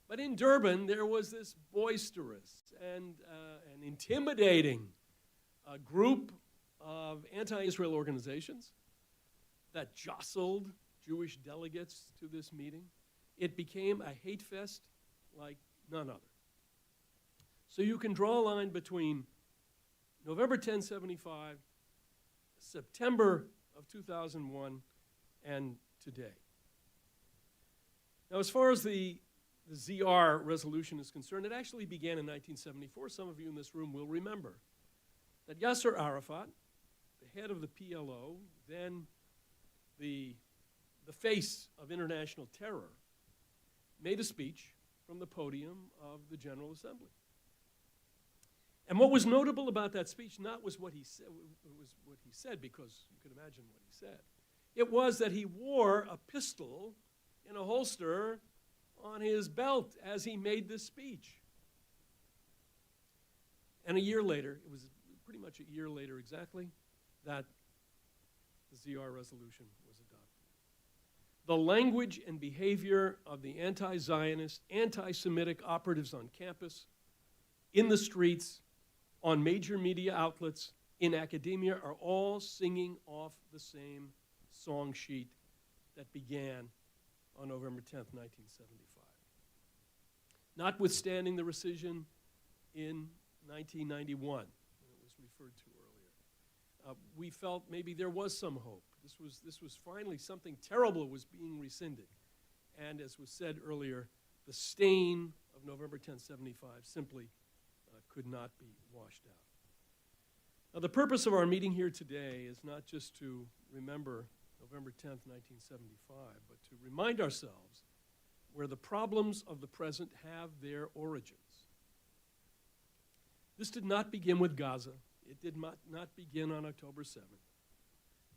But in Durban, there was this boisterous and intimidating group of anti-Israel organizations that jostled Jewish delegates to this meeting. It became a hate fest like none other. So you can draw a line between November 1075, September of 2001, and today. Now, as far as the ZR resolution is concerned, it actually began in 1974. Some of you in this room will remember that Yasser Arafat, the head of the PLO, then the face of international terror, made a speech from the podium of the General Assembly. And what was notable about that speech was what he said, because you can imagine what he said. It was that he wore a pistol in a holster on his belt as he made this speech. And a year later, it was pretty much a year later exactly, that the ZR resolution was adopted. The language and behavior of the anti-Zionist, anti-Semitic operatives on campus, in the streets, on major media outlets, in academia, are all singing off the same song sheet that began on November 10th, 1975. Notwithstanding the rescission in 1991, that was referred to earlier, we felt maybe there was some hope. This was finally something terrible was being rescinded. And as was said earlier, the stain of November 10th, 75 simply could not be washed out. Now, the purpose of our meeting here today is not just to remember November 10th, 1975, but to remind ourselves where the problems of the present have their origins. This did not begin with Gaza. It did not begin on October 7th.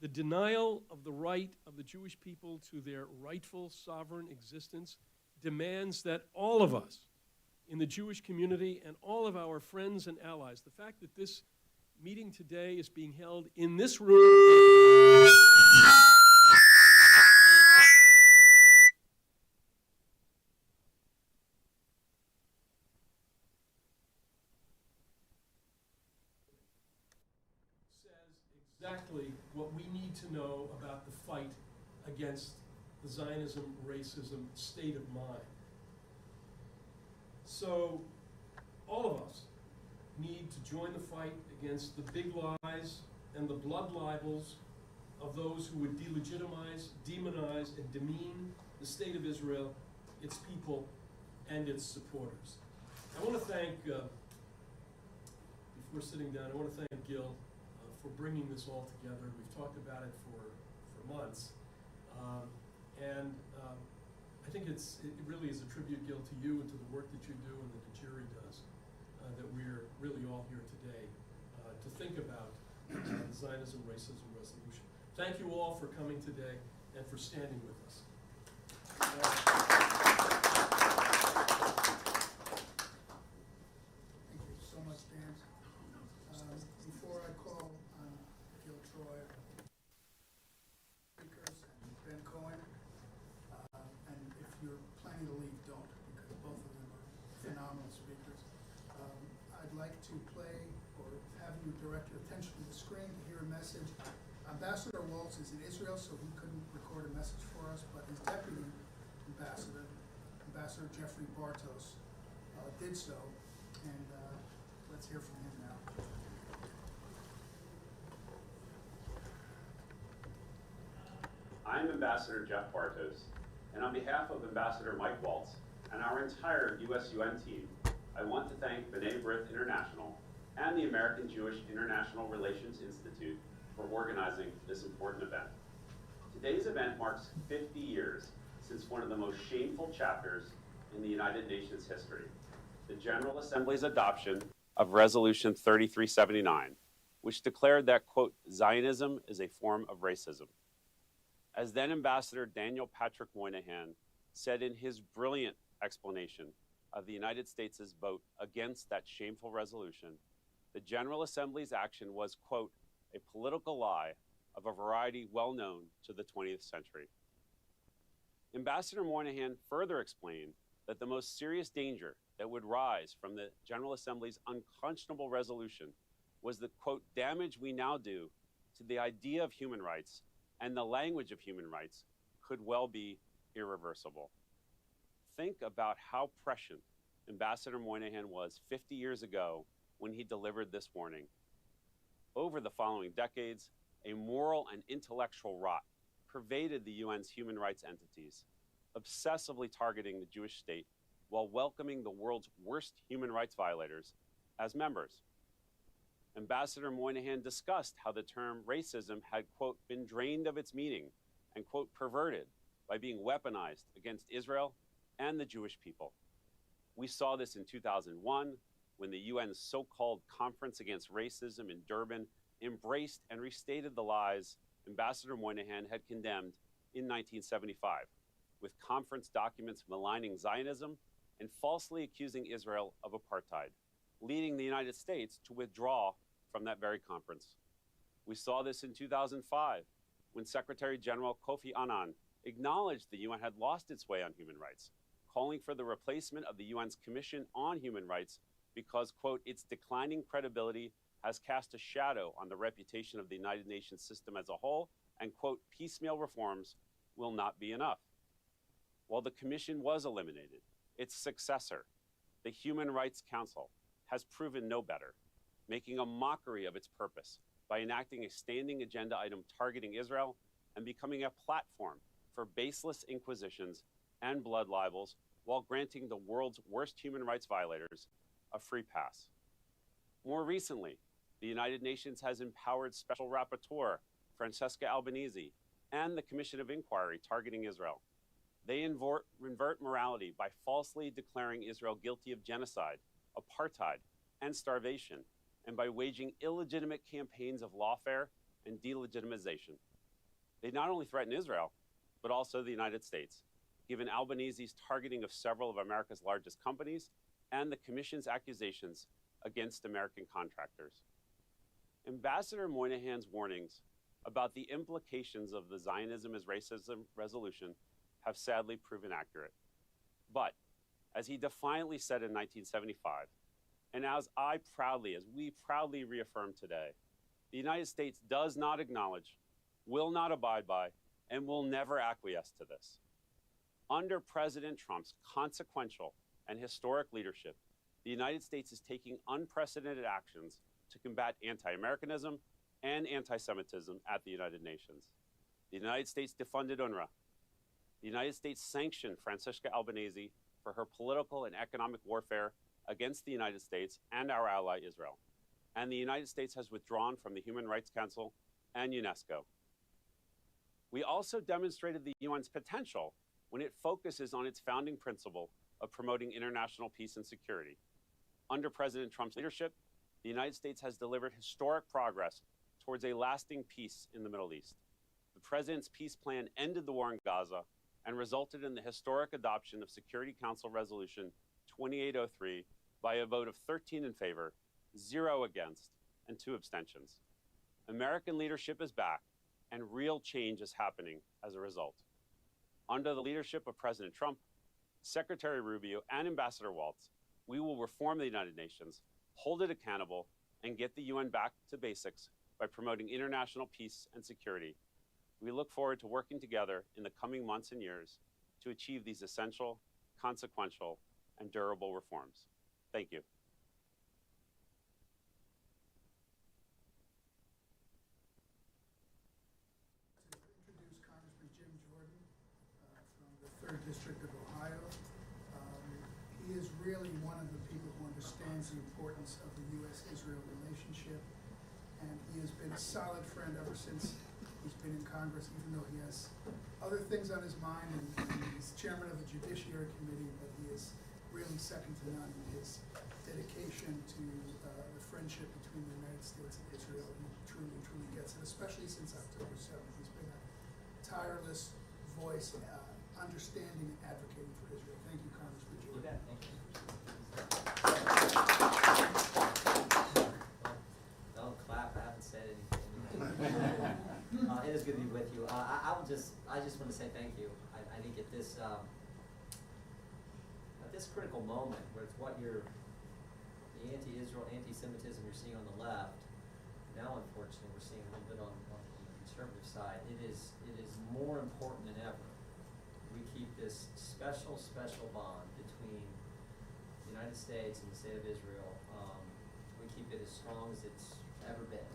The denial of the right of the Jewish people to their rightful sovereign existence demands that all of us in the Jewish community and all of our friends and allies, the fact that this meeting today is being held in this room exactly what we need to know about the fight against the Zionism, racism state of mind. So all of us need to join the fight against the big lies and the blood libels of those who would delegitimize, demonize, and demean the state of Israel, its people, and its supporters. I want to thank, before sitting down, I want to thank Gil for bringing this all together. We've talked about it for months. I think it really is a tribute, Gil, to you and to the work that you do and that AJIRI does, that we're really all here today to think about Zionism, racism resolution. Thank you all for coming today and for standing with us.
Thank you so much, Dan. Before I call on Gil Troy, speakers, and Ben Cohen, and if you're planning to leave, don't, because both of them are phenomenal speakers. I'd like to play or have you direct your attention to the screen to hear a message. Ambassador Waltz is in Israel, so he couldn't record a message for us, but his deputy ambassador, Ambassador Jeffrey Bartos, did so, and let's hear from him now.
I'm Ambassador Jeff Bartos, and on behalf of Ambassador Mike Waltz and our entire US-UN team, I want to thank B'nai B'rith International and the American Jewish International Relations Institute for organizing this important event. Today's event marks 50 years since one of the most shameful chapters in the United Nations history, the General Assembly's adoption of Resolution 3379, which declared that, quote, Zionism is a form of racism. As then Ambassador Daniel Patrick Moynihan said in his brilliant explanation of the United States' vote against that shameful resolution, the General Assembly's action was, quote, a political lie of a variety well known to the 20th century. Ambassador Moynihan further explained that the most serious danger that would rise from the General Assembly's unconscionable resolution was the, quote, damage we now do to the idea of human rights and the language of human rights could well be irreversible. Think about how prescient Ambassador Moynihan was 50 years ago when he delivered this warning. Over the following decades, a moral and intellectual rot pervaded the UN's human rights entities, obsessively targeting the Jewish state while welcoming the world's worst human rights violators as members. Ambassador Moynihan discussed how the term racism had, quote, been drained of its meaning and, quote, perverted by being weaponized against Israel and the Jewish people. We saw this in 2001 when the UN's so-called Conference Against Racism in Durban embraced and restated the lies Ambassador Moynihan had condemned in 1975, with conference documents maligning Zionism and falsely accusing Israel of apartheid, leading the United States to withdraw from that very conference. We saw this in 2005 when Secretary General Kofi Annan acknowledged the UN had lost its way on human rights, calling for the replacement of the UN's Commission on Human Rights because, quote, its declining credibility has cast a shadow on the reputation of the United Nations system as a whole, and, quote, piecemeal reforms will not be enough. While the Commission was eliminated, its successor, the Human Rights Council, has proven no better, making a mockery of its purpose by enacting a standing agenda item targeting Israel and becoming a platform for baseless inquisitions and blood libels while granting the world's worst human rights violators a free pass. More recently, the United Nations has empowered Special Rapporteur Francesca Albanese and the Commission of Inquiry targeting Israel. They invert morality by falsely declaring Israel guilty of genocide, apartheid, and starvation, and by waging illegitimate campaigns of lawfare and delegitimization. They not only threaten Israel, but also the United States, given Albanese's targeting of several of America's largest companies and the Commission's accusations against American contractors. Ambassador Moynihan's warnings about the implications of the Zionism as racism resolution have sadly proven accurate. But, as he defiantly said in 1975, and as we proudly reaffirm today, the United States does not acknowledge, will not abide by, and will never acquiesce to this. Under President Trump's consequential and historic leadership, the United States is taking unprecedented actions to combat anti-Americanism and anti-Semitism at the United Nations. The United States defunded UNRWA. The United States sanctioned Francisca Albanese for her political and economic warfare against the United States and our ally Israel. And the United States has withdrawn from the Human Rights Council and UNESCO. We also demonstrated the UN's potential when it focuses on its founding principle of promoting international peace and security. Under President Trump's leadership, the United States has delivered historic progress towards a lasting peace in the Middle East. The President's peace plan ended the war in Gaza and resulted in the historic adoption of Security Council Resolution 2803 by a vote of 13 in favor, 0 against, and 2 abstentions. American leadership is back, and real change is happening as a result. Under the leadership of President Trump, Secretary Rubio, and Ambassador Waltz, we will reform the United Nations, hold it accountable, and get the UN back to basics by promoting international peace and security. We look forward to working together in the coming months and years to achieve these essential, consequential, and durable reforms. Thank you.
To introduce Congressman Jim Jordan from the 3rd District of Ohio. He is really one of the people who understands the importance of the U.S.-Israel relationship, and he has been a solid friend ever since he's been in Congress, even though he has other things on his mind, and he's chairman of the Judiciary Committee, but he is really second to none in his dedication to the friendship between the United States and Israel. He truly, truly gets it, especially since October 7th. He's been a tireless voice, understanding and advocating for Israel. Thank you, Congressman Jordan.
You bet. Thank you. Don't clap. I haven't said anything. It is good to be with you. I just want to say thank you. I think at this critical moment, where it's what the anti-Israel, anti-Semitism you're seeing on the left, now unfortunately we're seeing a little bit on the conservative side. It is more important than ever. We keep this special bond between the United States and the state of Israel. We keep it as strong as it's ever been.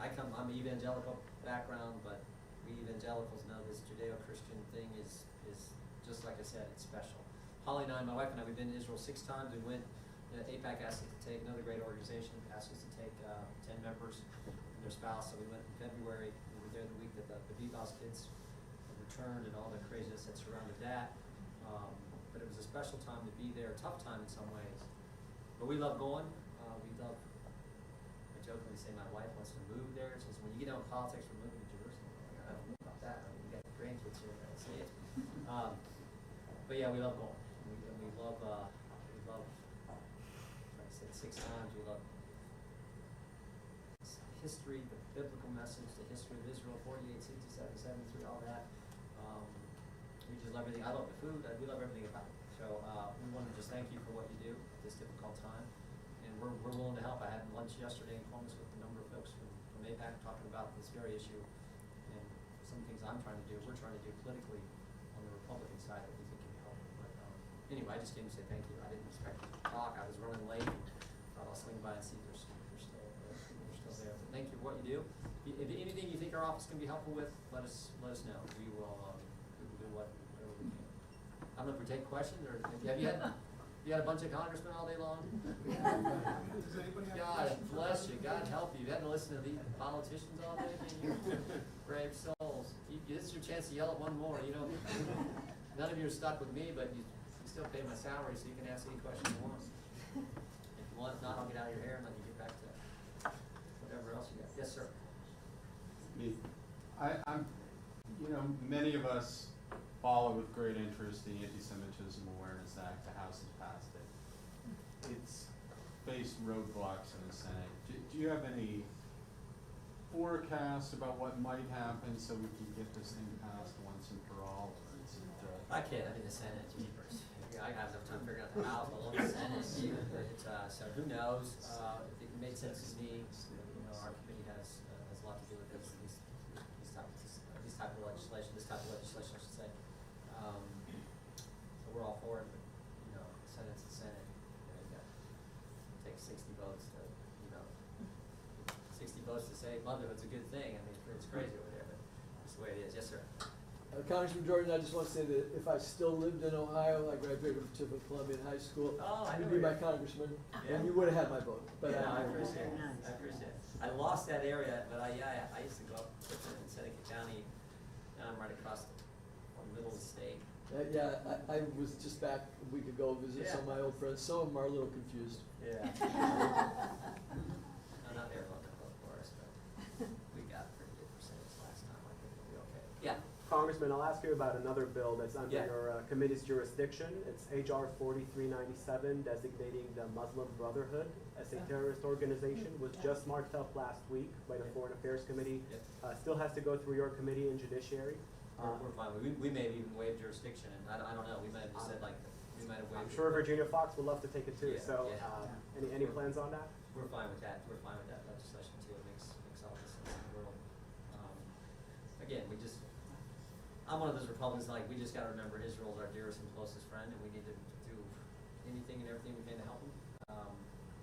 I'm an evangelical background, but we evangelicals know this Judeo-Christian thing is just like I said, it's special. Holly and I, my wife and I, we've been to Israel 6 times. We went, AIPAC asked us to take, another great organization, asked us to take 10 members and their spouse. So we went in February. We were there the week that the BBOS kids returned and all the craziness that surrounded that. But it was a special time to be there, a tough time in some ways. But we love going. I jokingly say my wife wants to move there. She says, when you get out in politics, we're moving to Jerusalem. I'm like, I don't know about that. I mean, we got grandkids here, I see it. But yeah, we love going. We love, like I said 6 times, we love history, the biblical message, the history of Israel, 48, 67, 73, all that. We just love everything. I love the food. We love everything about it. So we want to just thank you for what you do at this difficult time. And we're willing to help. I had lunch yesterday in Columbus with a number of folks from AIPAC talking about this very issue. And some things I'm trying to do, we're trying to do politically on the Republican side that we think can be helpful. But anyway, I just came to say thank you. I didn't expect to talk. I was running late. Thought I'll swing by and see if they're still there. But thank you for what you do. If anything you think our office can be helpful with, let us know. We will do whatever we can. I don't know if we take questions or have you had a bunch of congressmen all day long?
Does anybody have
God bless you. God help you. You had to listen to these politicians all day. Brave souls. Keep this is your chance to yell at one more. You know, none of you are stuck with me, but you still pay my salary, so you can ask any question you want. If you want, if not, I'll get out of your hair and let you get back to whatever else you got. Yes, sir.
I'm, many of us follow with great interest the Anti-Semitism Awareness Act. The House has passed it. It's faced roadblocks in the Senate. Do you have any forecasts about what might happen so we can get this thing passed once and for all? Or is it,
I can't. I mean, the Senate, jeepers. I got enough time to figure out the House, but the Senate. So who knows? It made sense to me. Our committee has a lot to do with this type of legislation. This type of legislation, I should say. So we're all for it. But, the Senate's the Senate. It takes 60 votes to, 60 votes to say motherhood's a good thing. I mean, it's crazy over there, but that's the way it is. Yes, sir.
Congressman Jordan, I just want to say that if I still lived in Ohio, I graduated from Columbian High School, you'd be my congressman, and you would have had my vote. But
I appreciate it. I appreciate it. I lost that area, but I used to go up in Seneca County. Now I'm right across the middle of the state.
I was just back a week ago visiting some of my old friends. Some of them are a little confused.
Yeah. I'm not there about that vote for us, but we got pretty good percentage last time. I think we'll be okay. Yeah.
Congressman, I'll ask you about another bill that's under your committee's jurisdiction. It's H.R. 4397, designating the Muslim Brotherhood as a terrorist organization. Was just marked up last week by the Foreign Affairs Committee. Still has to go through your committee and judiciary.
We're fine. We may have even waived jurisdiction, and I don't know. We might have just said we might have waived.
I'm sure Virginia Fox would love to take it too. Any plans on that?
We're fine with that. We're fine with that legislation too. It makes all the sense in the world. Again, I'm one of those Republicans we just got to remember Israel's our dearest and closest friend, and we need to do anything and everything we can to help them.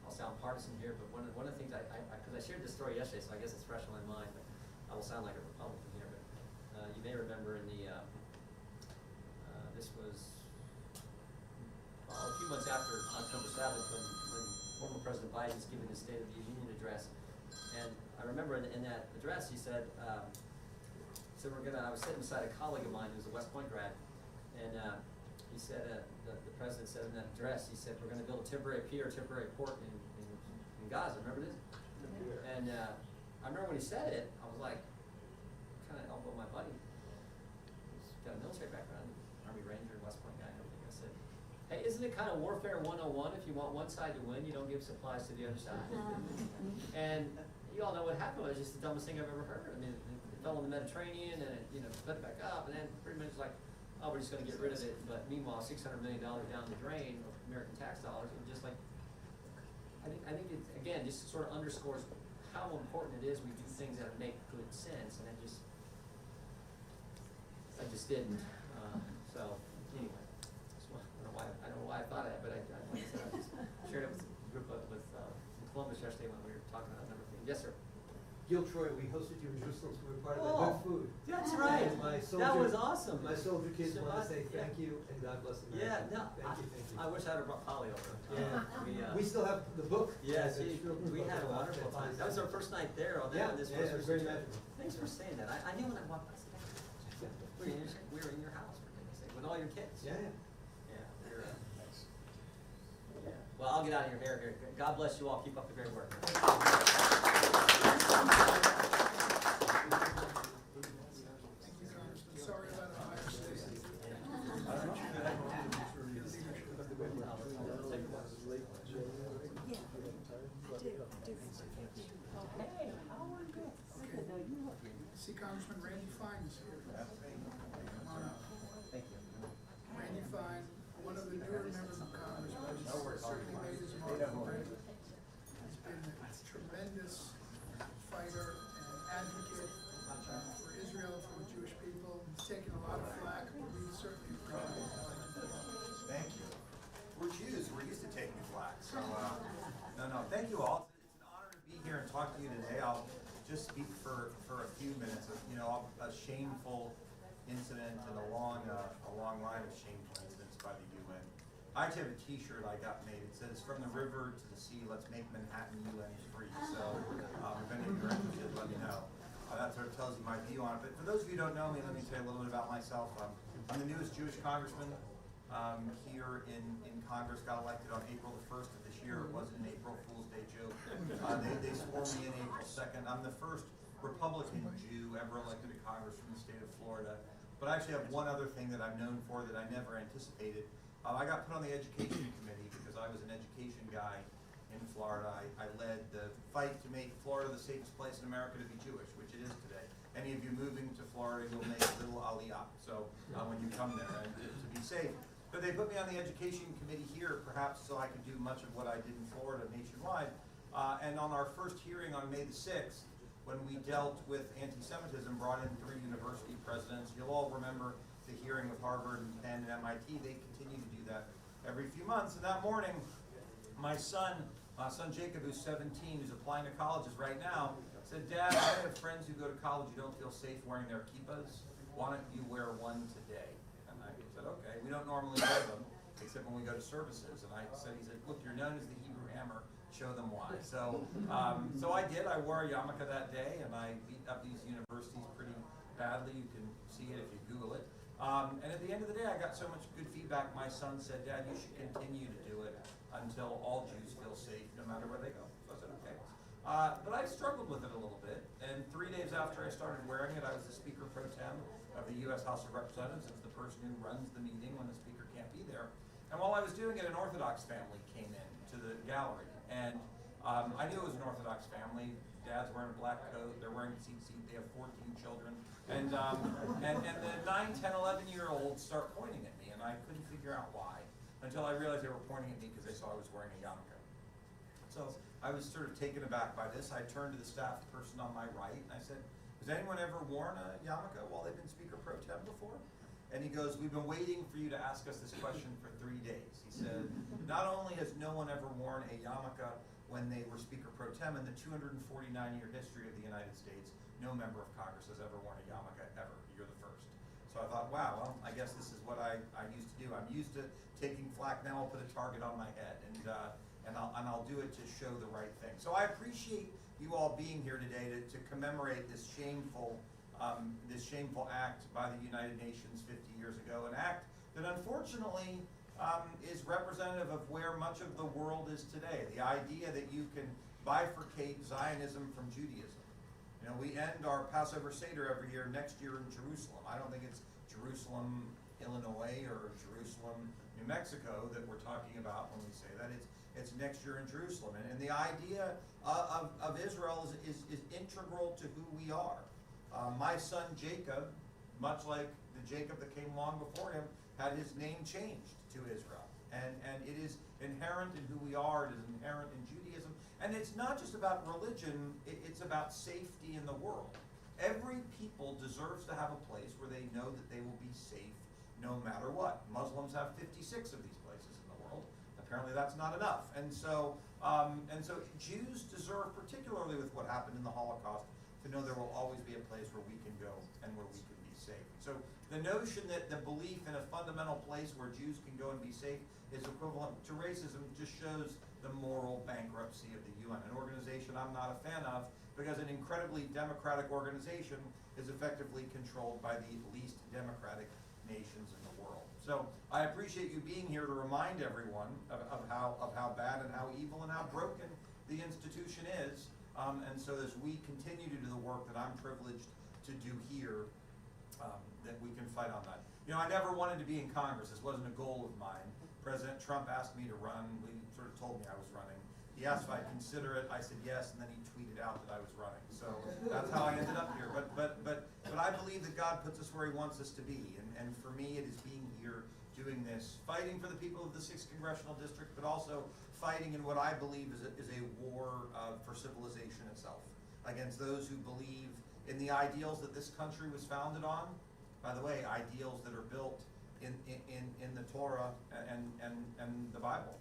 I'll sound partisan here, but one of the things because I shared this story yesterday, so I guess it's fresh on my mind, but I will sound like a Republican here. But you may remember in the this was a few months after October 7th when former President Biden's giving his State of the Union address, and I remember in that address he said. So I was sitting beside a colleague of mine who's a West Point grad, and he said, the president said in that address, he said, we're going to build a temporary pier, temporary port in Gaza. Remember this? And I remember when he said it, I was like, kind of elbowed my buddy. He's got a military background, Army Ranger, West Point guy, and everything. I said, hey, isn't it kind of warfare 101? If you want one side to win, you don't give supplies to the other side. And you all know what happened. It was just the dumbest thing I've ever heard. I mean, fell in the Mediterranean and it split back up, and then pretty much oh, we're just going to get rid of it. But meanwhile, $600 million down the drain of American tax dollars, and just I think it again just sort of underscores how important it is we do things that make good sense, and I just didn't. So anyway, I don't know why I thought of that, but I just shared it with a group with Columbus yesterday when we were talking about a number of things. Yes, sir.
Gil Troy, we hosted you in Jerusalem, so we were part of the good food.
That's right. That was awesome.
My soldier kids want to say thank you and God bless America. Thank you.
I wish I had brought Polly over.
We still have the book.
Yeah, we had a wonderful time. That was our first night there. This was
very magical.
Thanks for saying that. I knew when I walked by, I said, we were in your house, for goodness sake, with all your kids.
Yeah.
Well, I'll get out of your hair here. God bless you all. Keep up the great work.
Thank you, Congressman. Sorry about Ohio State. See, Congressman Randy Fine is here. Come on up.
Thank you.
Randy Fine, one of the newer members of Congress, but he's certainly made his mark already. He's been a tremendous fighter and advocate for Israel, for the Jewish people. He's taken a lot of flack, but we certainly appreciate it.
Thank you. We're Jews. We're used to taking flack. So, no. Thank you all. It's an honor to be here and talk to you today. I'll just speak for a few minutes of, a shameful incident and a long line of shameful incidents by the UN. I actually have a T-shirt I got made. It says, "From the river to the sea, let's make Manhattan UN free." So, if any of you are interested, let me know. That sort of tells you my view on it. But for those of you who don't know me, let me tell you a little bit about myself. I'm the newest Jewish congressman here in Congress. Got elected on April the 1st of this year. It wasn't an April Fool's Day joke. They swore me in April 2nd. I'm the first Republican Jew ever elected to Congress from the state of Florida. But I actually have one other thing that I'm known for that I never anticipated. I got put on the education committee because I was an education guy in Florida. I led the fight to make Florida the safest place in America to be Jewish, which it is today. Any of you moving to Florida, you'll make a little aliyah, so when you come there, and to be safe. But they put me on the education committee here, perhaps so I could do much of what I did in Florida nationwide. And on our first hearing on May the 6th, when we dealt with anti-Semitism, brought in 3 university presidents. You'll all remember the hearing with Harvard and Penn and MIT. They continue to do that every few months. And that morning, my son Jacob, who's 17, who's applying to colleges right now, said, "Dad, I have friends who go to college who don't feel safe wearing their kippahs. Why don't you wear one today?" And I said, "Okay, we don't normally wear them, except when we go to services." And he said, "Look, you're known as the Hebrew Hammer. Show them why." So I did. I wore a yarmulke that day, and I beat up these universities pretty badly. You can see it if you Google it. And at the end of the day, I got so much good feedback. My son said, "Dad, you should continue to do it until all Jews feel safe, no matter where they go." So I said, "Okay." But I struggled with it a little bit. And 3 days after I started wearing it, I was the Speaker Pro Tem of the U.S. House of Representatives. It's the person who runs the meeting when the Speaker can't be there. And while I was doing it, an Orthodox family came in to the gallery. And I knew it was an Orthodox family. Dad's wearing a black coat. They're wearing tzitzit. They have 14 children. And the 9, 10, 11-year-olds start pointing at me, and I couldn't figure out why until I realized they were pointing at me because they saw I was wearing a yarmulke. So I was sort of taken aback by this. I turned to the staff person on my right, and I said, "Has anyone ever worn a yarmulke while they've been Speaker Pro Tem before?" And he goes, "We've been waiting for you to ask us this question for 3 days." He said, "Not only has no one ever worn a yarmulke when they were Speaker Pro Tem in the 249-year history of the United States, no member of Congress has ever worn a yarmulke ever. You're the first." So I thought, wow, well, I guess this is what I used to do. I'm used to taking flack. Now I'll put a target on my head, and I'll do it to show the right thing. So I appreciate you all being here today to commemorate this shameful act by the United Nations 50 years ago, an act that unfortunately is representative of where much of the world is today. The idea that you can bifurcate Zionism from Judaism. You know, we end our Passover Seder every year next year in Jerusalem. I don't think it's Jerusalem, Illinois, or Jerusalem, New Mexico that we're talking about when we say that. It's next year in Jerusalem. And the idea of Israel is integral to who we are. My son Jacob, much like the Jacob that came along before him, had his name changed to Israel. And it is inherent in who we are. It is inherent in Judaism. And it's not just about religion, it's about safety in the world. Every people deserves to have a place where they know that they will be safe no matter what. Muslims have 56 of these places in the world. Apparently that's not enough. And so Jews deserve, particularly with what happened in the Holocaust, to know there will always be a place where we can go and where we can be safe. So the notion that the belief in a fundamental place where Jews can go and be safe is equivalent to racism just shows the moral bankruptcy of the UN, an organization I'm not a fan of because an incredibly democratic organization is effectively controlled by the least democratic nations in the world. So I appreciate you being here to remind everyone of how bad and how evil and how broken the institution is. And so as we continue to do the work that I'm privileged to do here, that we can fight on that. You know, I never wanted to be in Congress. This wasn't a goal of mine. President Trump asked me to run. He sort of told me I was running. He asked if I'd consider it. I said yes, and then he tweeted out that I was running. So that's how I ended up here. But I believe that God puts us where he wants us to be. And for me, it is being here, doing this, fighting for the people of the 6th Congressional District, but also fighting in what I believe is a war for civilization itself, against those who believe in the ideals that this country was founded on. By the way, ideals that are built in the Torah and the Bible,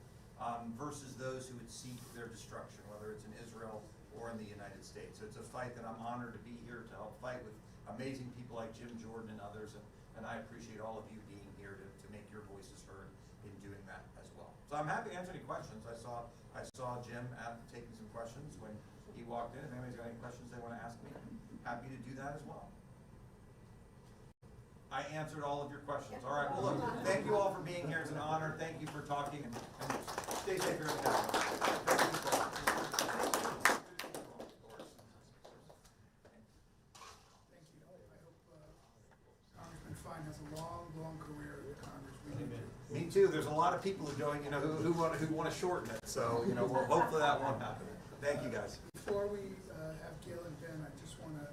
versus those who would seek their destruction, whether it's in Israel or in the United States. So it's a fight that I'm honored to be here to help fight with amazing people like Jim Jordan and others, and I appreciate all of you being here to make your voices heard in doing that as well. So I'm happy to answer any questions. I saw Jim taking some questions when he walked in. If anybody's got any questions they want to ask me, happy to do that as well. I answered all of your questions. All right, well, look, thank you all for being here. It's an honor. Thank you for talking, and stay safe here at the Capitol. Thank you for
Thank you. I hope Congressman Fine has a long, long career in Congress. We need to.
Me too. There's a lot of people who don't, who want to shorten it. So, well, hopefully that won't happen. Thank you, guys.
Before we have Gil and Ben, I just want to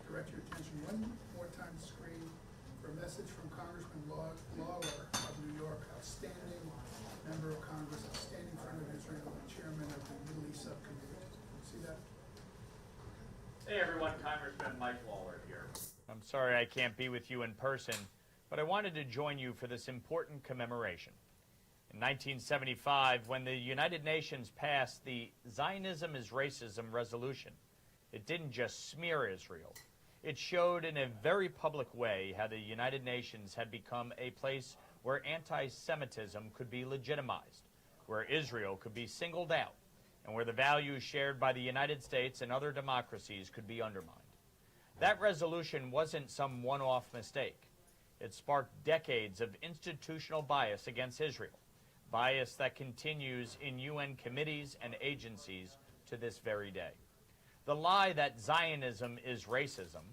direct your attention one more time to screen for a message from Congressman Lawler of New York, outstanding member of Congress, outstanding friend of Israel, and chairman of the Middle East Subcommittee. See that?
Hey everyone, Congressman Mike Lawler here. I'm sorry I can't be with you in person, but I wanted to join you for this important commemoration. In 1975, when the United Nations passed the Zionism is Racism resolution, it didn't just smear Israel. It showed in a very public way how the United Nations had become a place where anti-Semitism could be legitimized, where Israel could be singled out, and where the values shared by the United States and other democracies could be undermined. That resolution wasn't some one-off mistake. It sparked decades of institutional bias against Israel, bias that continues in UN committees and agencies to this very day. The lie that Zionism is racism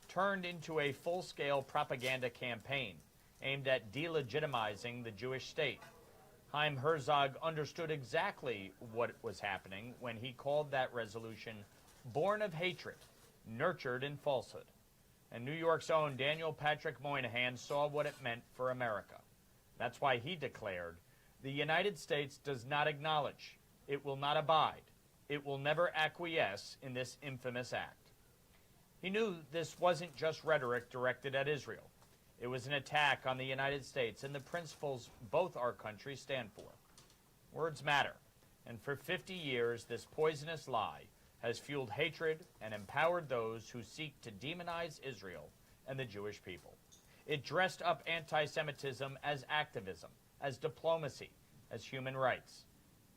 turned into a full-scale propaganda campaign aimed at delegitimizing the Jewish state. Chaim Herzog understood exactly what was happening when he called that resolution born of hatred, nurtured in falsehood. And New York's own Daniel Patrick Moynihan saw what it meant for America. That's why he declared, "The United States does not acknowledge, it will not abide, it will never acquiesce in this infamous act." He knew this wasn't just rhetoric directed at Israel. It was an attack on the United States and the principles both our countries stand for. Words matter, and for 50 years this poisonous lie has fueled hatred and empowered those who seek to demonize Israel and the Jewish people. It dressed up anti-Semitism as activism, as diplomacy, as human rights.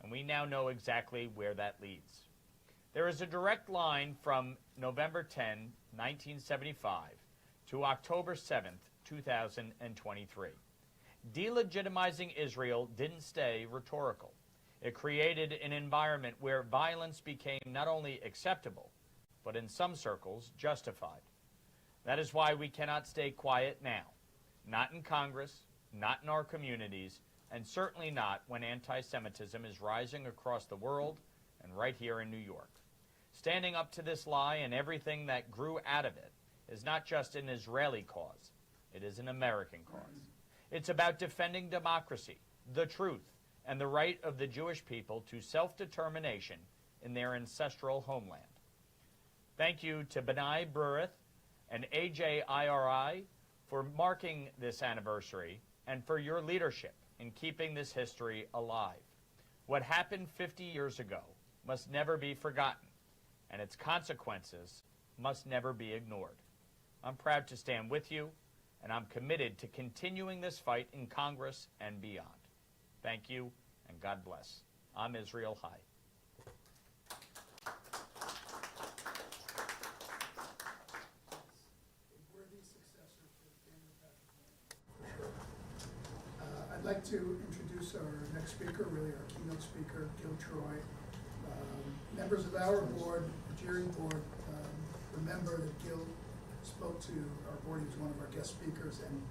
And we now know exactly where that leads. There is a direct line from November 10, 1975 to October 7, 2023. Delegitimizing Israel didn't stay rhetorical. It created an environment where violence became not only acceptable, but in some circles, justified. That is why we cannot stay quiet now. Not in Congress, not in our communities, and certainly not when anti-Semitism is rising across the world and right here in New York. Standing up to this lie and everything that grew out of it is not just an Israeli cause, it is an American cause. It's about defending democracy, the truth, and the right of the Jewish people to self-determination in their ancestral homeland. Thank you to B'nai B'rith and AJIRI for marking this anniversary and for your leadership in keeping this history alive. What happened 50 years ago must never be forgotten, and its consequences must never be ignored. I'm proud to stand with you, and I'm committed to continuing this fight in Congress and beyond. Thank you, and God bless. I'm Israel High.
I'd like to introduce our next speaker, really our keynote speaker, Gil Troy. Members of our board, the AJIRI board, remember that Gil spoke to our board. He was one of our guest speakers, and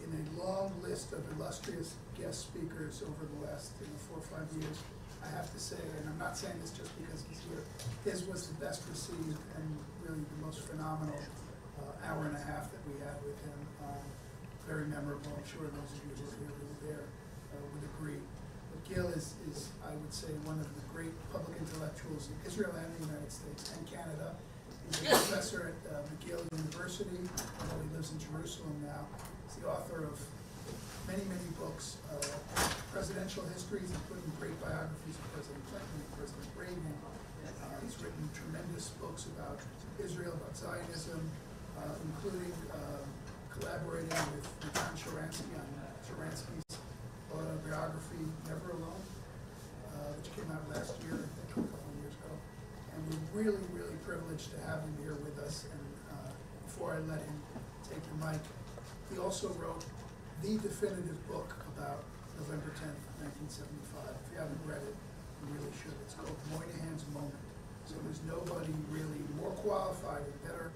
in a long list of illustrious guest speakers over the last 4 or 5 years, I have to say, and I'm not saying this just because he's here, his was the best received and really the most phenomenal hour and a half that we had with him. Very memorable. I'm sure those of you who were there would agree. But Gil is, I would say, one of the great public intellectuals in Israel and the United States and Canada. He's a professor at McGill University, although he lives in Jerusalem now. He's the author of many, many books, presidential histories, including great biographies of President Clinton and President Reagan. He's written tremendous books about Israel, about Zionism, including collaborating with Natan Sharansky on Sharansky's autobiography, Never Alone, which came out last year, I think, a couple of years ago. and we're really, really privileged to have him here with us. And before I let him take the mic, he also wrote the definitive book about November 10th, 1975. If you haven't read it, you really should. It's called Moynihan's Moment. So there's nobody really more qualified or better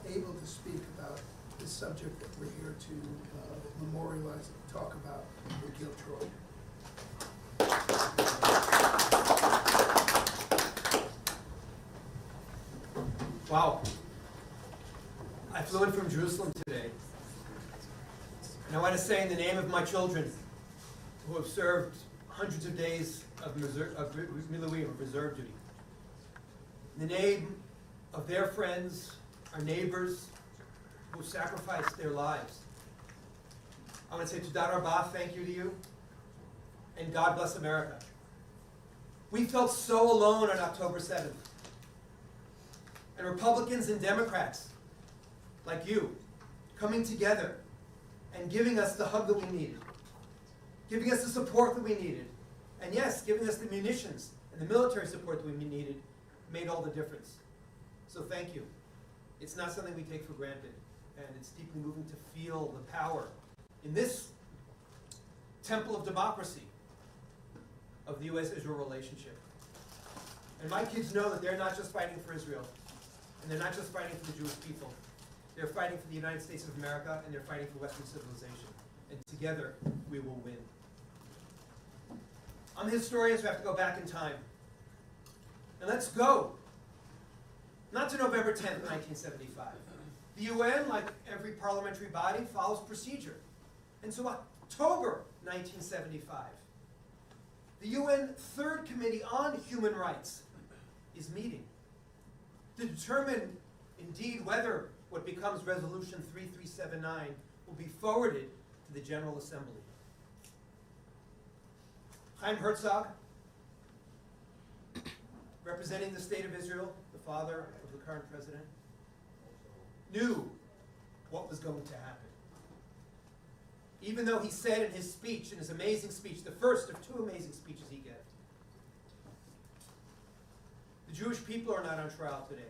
able to speak about this subject that we're here to memorialize and talk about with Gil Troy.
Wow. I flew in from Jerusalem today. And I want to say in the name of my children who have served hundreds of days of Miluim, reserve duty, in the name of their friends, our neighbors who sacrificed their lives, I want to say Todah Rabbah, thank you to you, and God bless America. We felt so alone on October 7th. And Republicans and Democrats, like you, coming together and giving us the hug that we needed, giving us the support that we needed, and yes, giving us the munitions and the military support that we needed, made all the difference. So thank you. It's not something we take for granted, and it's deeply moving to feel the power in this temple of democracy of the U.S.-Israel relationship. And my kids know that they're not just fighting for Israel, and they're not just fighting for the Jewish people. They're fighting for the United States of America, and they're fighting for Western civilization. And together, we will win. I'm a historian, so I have to go back in time. And let's go. Not to November 10th, 1975. The UN, like every parliamentary body, follows procedure. And so October 1975, the UN Third Committee on Human Rights is meeting to determine, indeed, whether what becomes Resolution 3379 will be forwarded to the General Assembly. Chaim Herzog, representing the State of Israel, the father of the current president, knew what was going to happen. Even though he said in his speech, in his amazing speech, the first of two amazing speeches he gave, the Jewish people are not on trial today.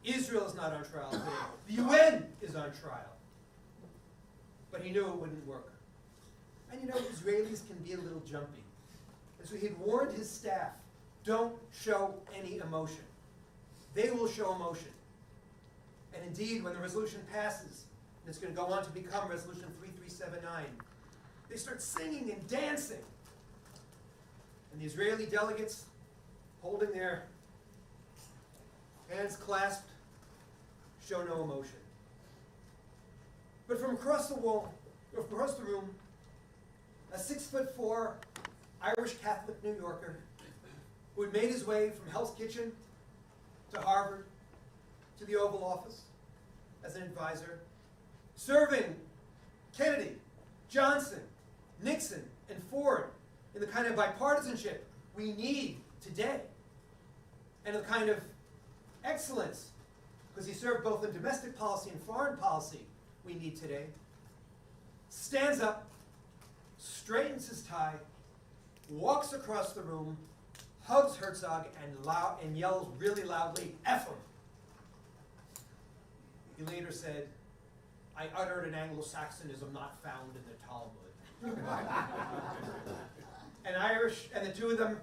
Israel is not on trial today. The UN is on trial. But he knew it wouldn't work. And you know, Israelis can be a little jumpy. And so he had warned his staff, don't show any emotion. They will show emotion. And indeed, when the resolution passes, and it's going to go on to become Resolution 3379, they start singing and dancing. And the Israeli delegates, holding their hands clasped, show no emotion. But from across the wall, or from across the room, a 6'4" Irish Catholic New Yorker who had made his way from Hell's Kitchen to Harvard to the Oval Office as an advisor, serving Kennedy, Johnson, Nixon, and Ford in the kind of bipartisanship we need today, and the kind of excellence, because he served both in domestic policy and foreign policy, we need today, stands up, straightens his tie, walks across the room, hugs Herzog, and yells really loudly, "F him." He later said, "I uttered an Anglo-Saxonism not found in the Talmud." And the two of them,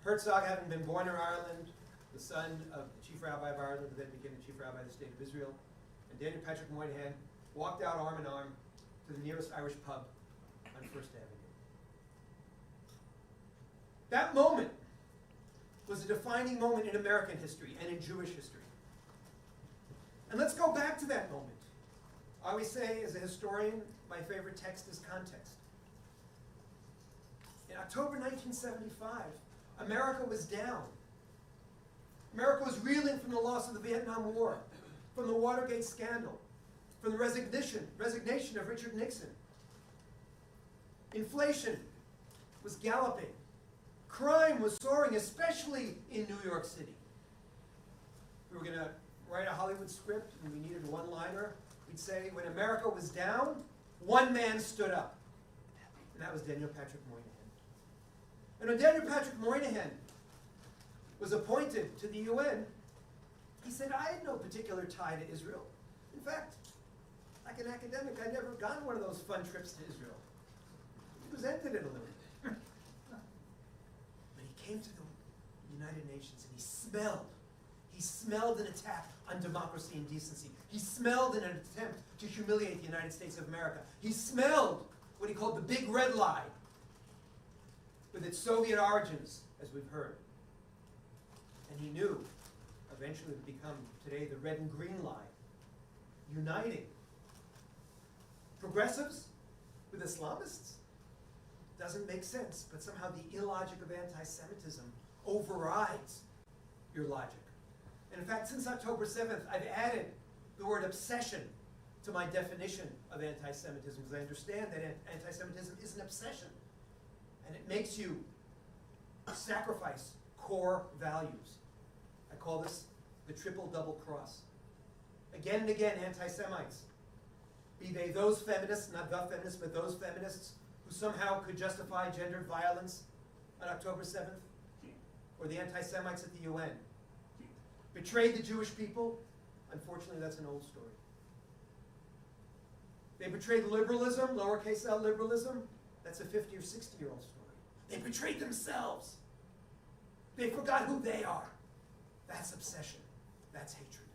Herzog having been born in Ireland, the son of the Chief Rabbi of Ireland, who then became the Chief Rabbi of the State of Israel, and Daniel Patrick Moynihan walked out arm in arm to the nearest Irish pub on First Avenue. That moment was a defining moment in American history and in Jewish history. And let's go back to that moment. I always say, as a historian, my favorite text is context. In October 1975, America was down. America was reeling from the loss of the Vietnam War, from the Watergate scandal, from the resignation of Richard Nixon. Inflation was galloping. Crime was soaring, especially in New York City. We were going to write a Hollywood script and we needed a one-liner. We'd say, when America was down, one man stood up. And that was Daniel Patrick Moynihan. And when Daniel Patrick Moynihan was appointed to the UN, he said, I had no particular tie to Israel. In fact, like an academic, I'd never gone on one of those fun trips to Israel. He resented it a little. But he came to the United Nations and he smelled an attack on democracy and decency. He smelled an attempt to humiliate the United States of America. He smelled what he called the big red lie, with its Soviet origins, as we've heard. And he knew, eventually it would become today the red and green lie, uniting progressives with Islamists. Doesn't make sense, but somehow the illogic of anti-Semitism overrides your logic. And in fact, since October 7th, I've added the word obsession to my definition of anti-Semitism, because I understand that anti-Semitism is an obsession, and it makes you sacrifice core values. I call this the triple double cross. Again and again, anti-Semites, be they those feminists, not the feminists, but those feminists who somehow could justify gendered violence on October 7th, or the anti-Semites at the UN, betrayed the Jewish people. Unfortunately, that's an old story. They betrayed liberalism, lowercase l liberalism. That's a 50 or 60-year-old story. They betrayed themselves. They forgot who they are. That's obsession. That's hatred.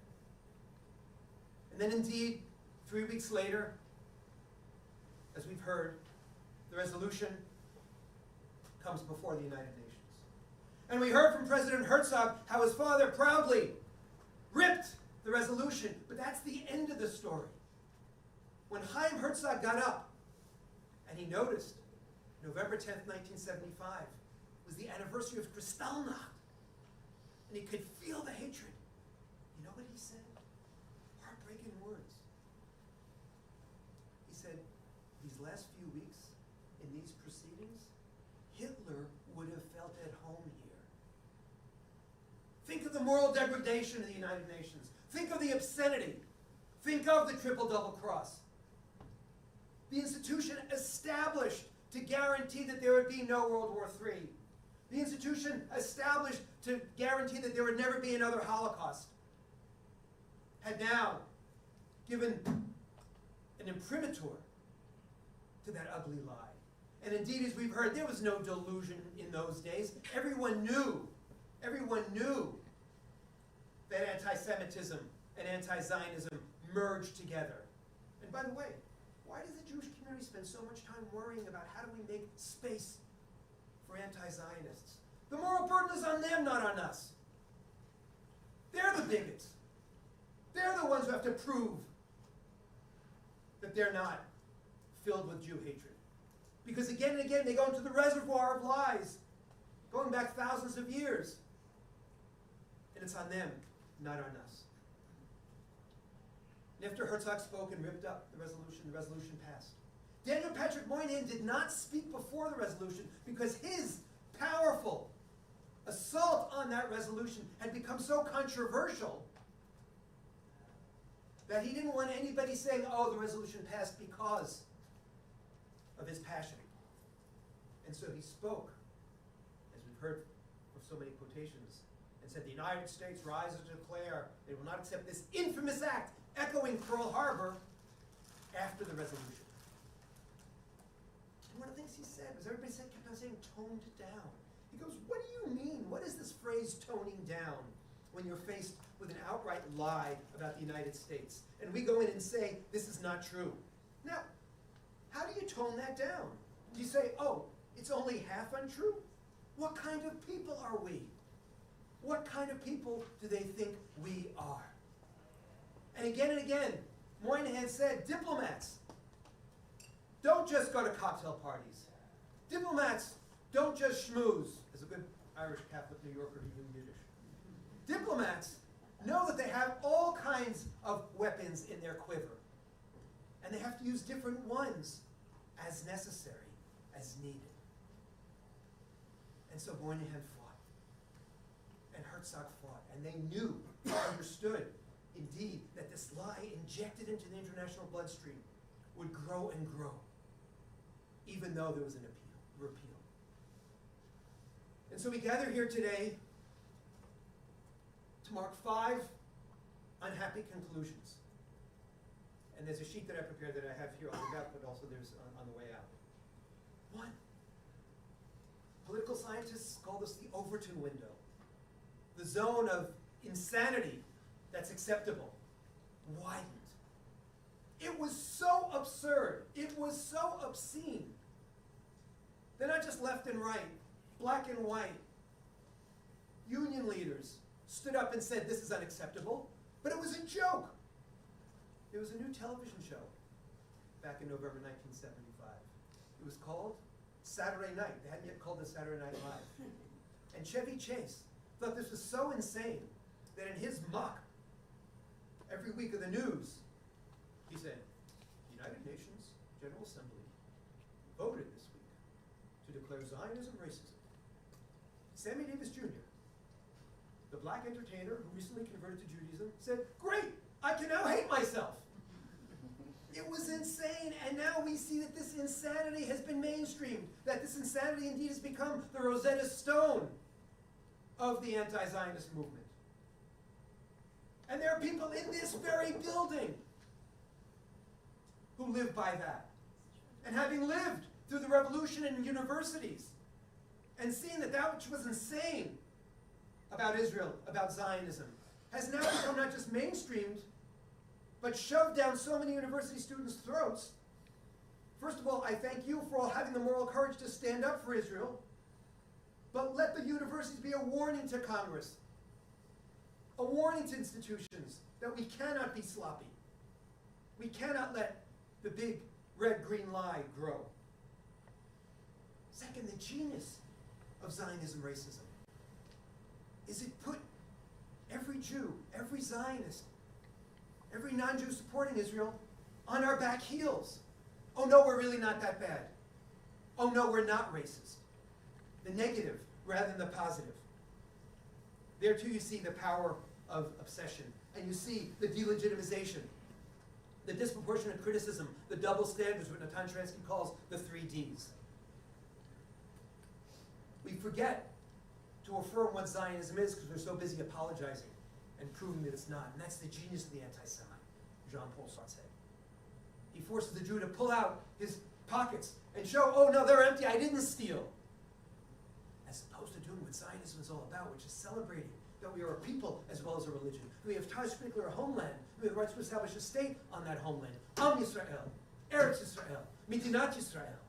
And then indeed, 3 weeks later, as we've heard, the resolution comes before the United Nations. And we heard from President Herzog how his father proudly ripped the resolution, but that's the end of the story. When Chaim Herzog got up and he noticed November 10th, 1975 was the anniversary of Kristallnacht, and he could feel the hatred. You know what he said? Heartbreaking words. He said, these last few weeks in these proceedings, Hitler would have felt at home here. Think of the moral degradation of the United Nations. Think of the obscenity. Think of the triple double cross. The institution established to guarantee that there would be no World War III. The institution established to guarantee that there would never be another Holocaust had now given an imprimatur to that ugly lie. And indeed, as we've heard, there was no delusion in those days. Everyone knew that anti-Semitism and anti-Zionism merged together. And by the way, why does the Jewish community spend so much time worrying about how do we make space for anti-Zionists? The moral burden is on them, not on us. They're the bigots. They're the ones who have to prove that they're not filled with Jew hatred. Because again and again, they go into the reservoir of lies, going back thousands of years. And it's on them, not on us. And after Herzog spoke and ripped up the resolution passed. Daniel Patrick Moynihan did not speak before the resolution because his powerful assault on that resolution had become so controversial that he didn't want anybody saying, oh, the resolution passed because of his passion. And so he spoke, as we've heard of so many quotations, and said, the United States rises to declare it will not accept this infamous act, echoing Pearl Harbor after the resolution. And one of the things he said was, everybody kept on saying, toned down. He goes, what do you mean? What is this phrase, toning down, when you're faced with an outright lie about the United States? And we go in and say, this is not true. Now, how do you tone that down? Do you say, oh, it's only half untrue? What kind of people are we? What kind of people do they think we are? And again, Moynihan said, diplomats don't just go to cocktail parties. Diplomats don't just schmooze, as a good Irish Catholic New Yorker who knew Yiddish. Diplomats know that they have all kinds of weapons in their quiver. And they have to use different ones as necessary, as needed. And so Moynihan fought. And Herzog fought. And they knew, understood, indeed, that this lie injected into the international bloodstream would grow and grow, even though there was an repeal. And so we gather here today to mark 5 unhappy conclusions. And there's a sheet that I prepared that I have here on the back, but also there's on the way out. 1, political scientists call this the Overton window, the zone of insanity that's acceptable, widened. It was so absurd, it was so obscene. They're not just left and right, black and white. Union leaders stood up and said, this is unacceptable, but it was a joke. There was a new television show back in November 1975. It was called Saturday Night. They hadn't yet called it Saturday Night Live. And Chevy Chase thought this was so insane that in his mock, every week of the news, he said, the United Nations General Assembly voted this week to declare Zionism racism. Sammy Davis Jr., the black entertainer who recently converted to Judaism, said, great, I can now hate myself. It was insane, and now we see that this insanity has been mainstreamed, that this insanity indeed has become the Rosetta Stone of the anti-Zionist movement. And there are people in this very building who live by that. And having lived through the revolution in universities and seen that that which was insane about Israel, about Zionism, has now become not just mainstreamed, but shoved down so many university students' throats. First of all, I thank you for all having the moral courage to stand up for Israel, but let the universities be a warning to Congress, a warning to institutions that we cannot be sloppy. We cannot let the big red-green lie grow. Second, the genius of Zionism racism is it put every Jew, every Zionist, every non-Jew supporting Israel on our back heels. Oh no, we're really not that bad. Oh no, we're not racist. The negative rather than the positive. There too you see the power of obsession, and you see the delegitimization, the disproportionate criticism, the double standards, what Natan Sharansky calls the 3 Ds. We forget to affirm what Zionism is because we're so busy apologizing and proving that it's not. And that's the genius of the anti-Semite, Jean-Paul Sartre. He forces the Jew to pull out his pockets and show, oh no, they're empty, I didn't steal. As opposed to doing what Zionism is all about, which is celebrating that we are a people as well as a religion. We have ties to particular homeland. We have the right to establish a state on that homeland. Am Yisrael, Eretz Yisrael, Midinat Yisrael.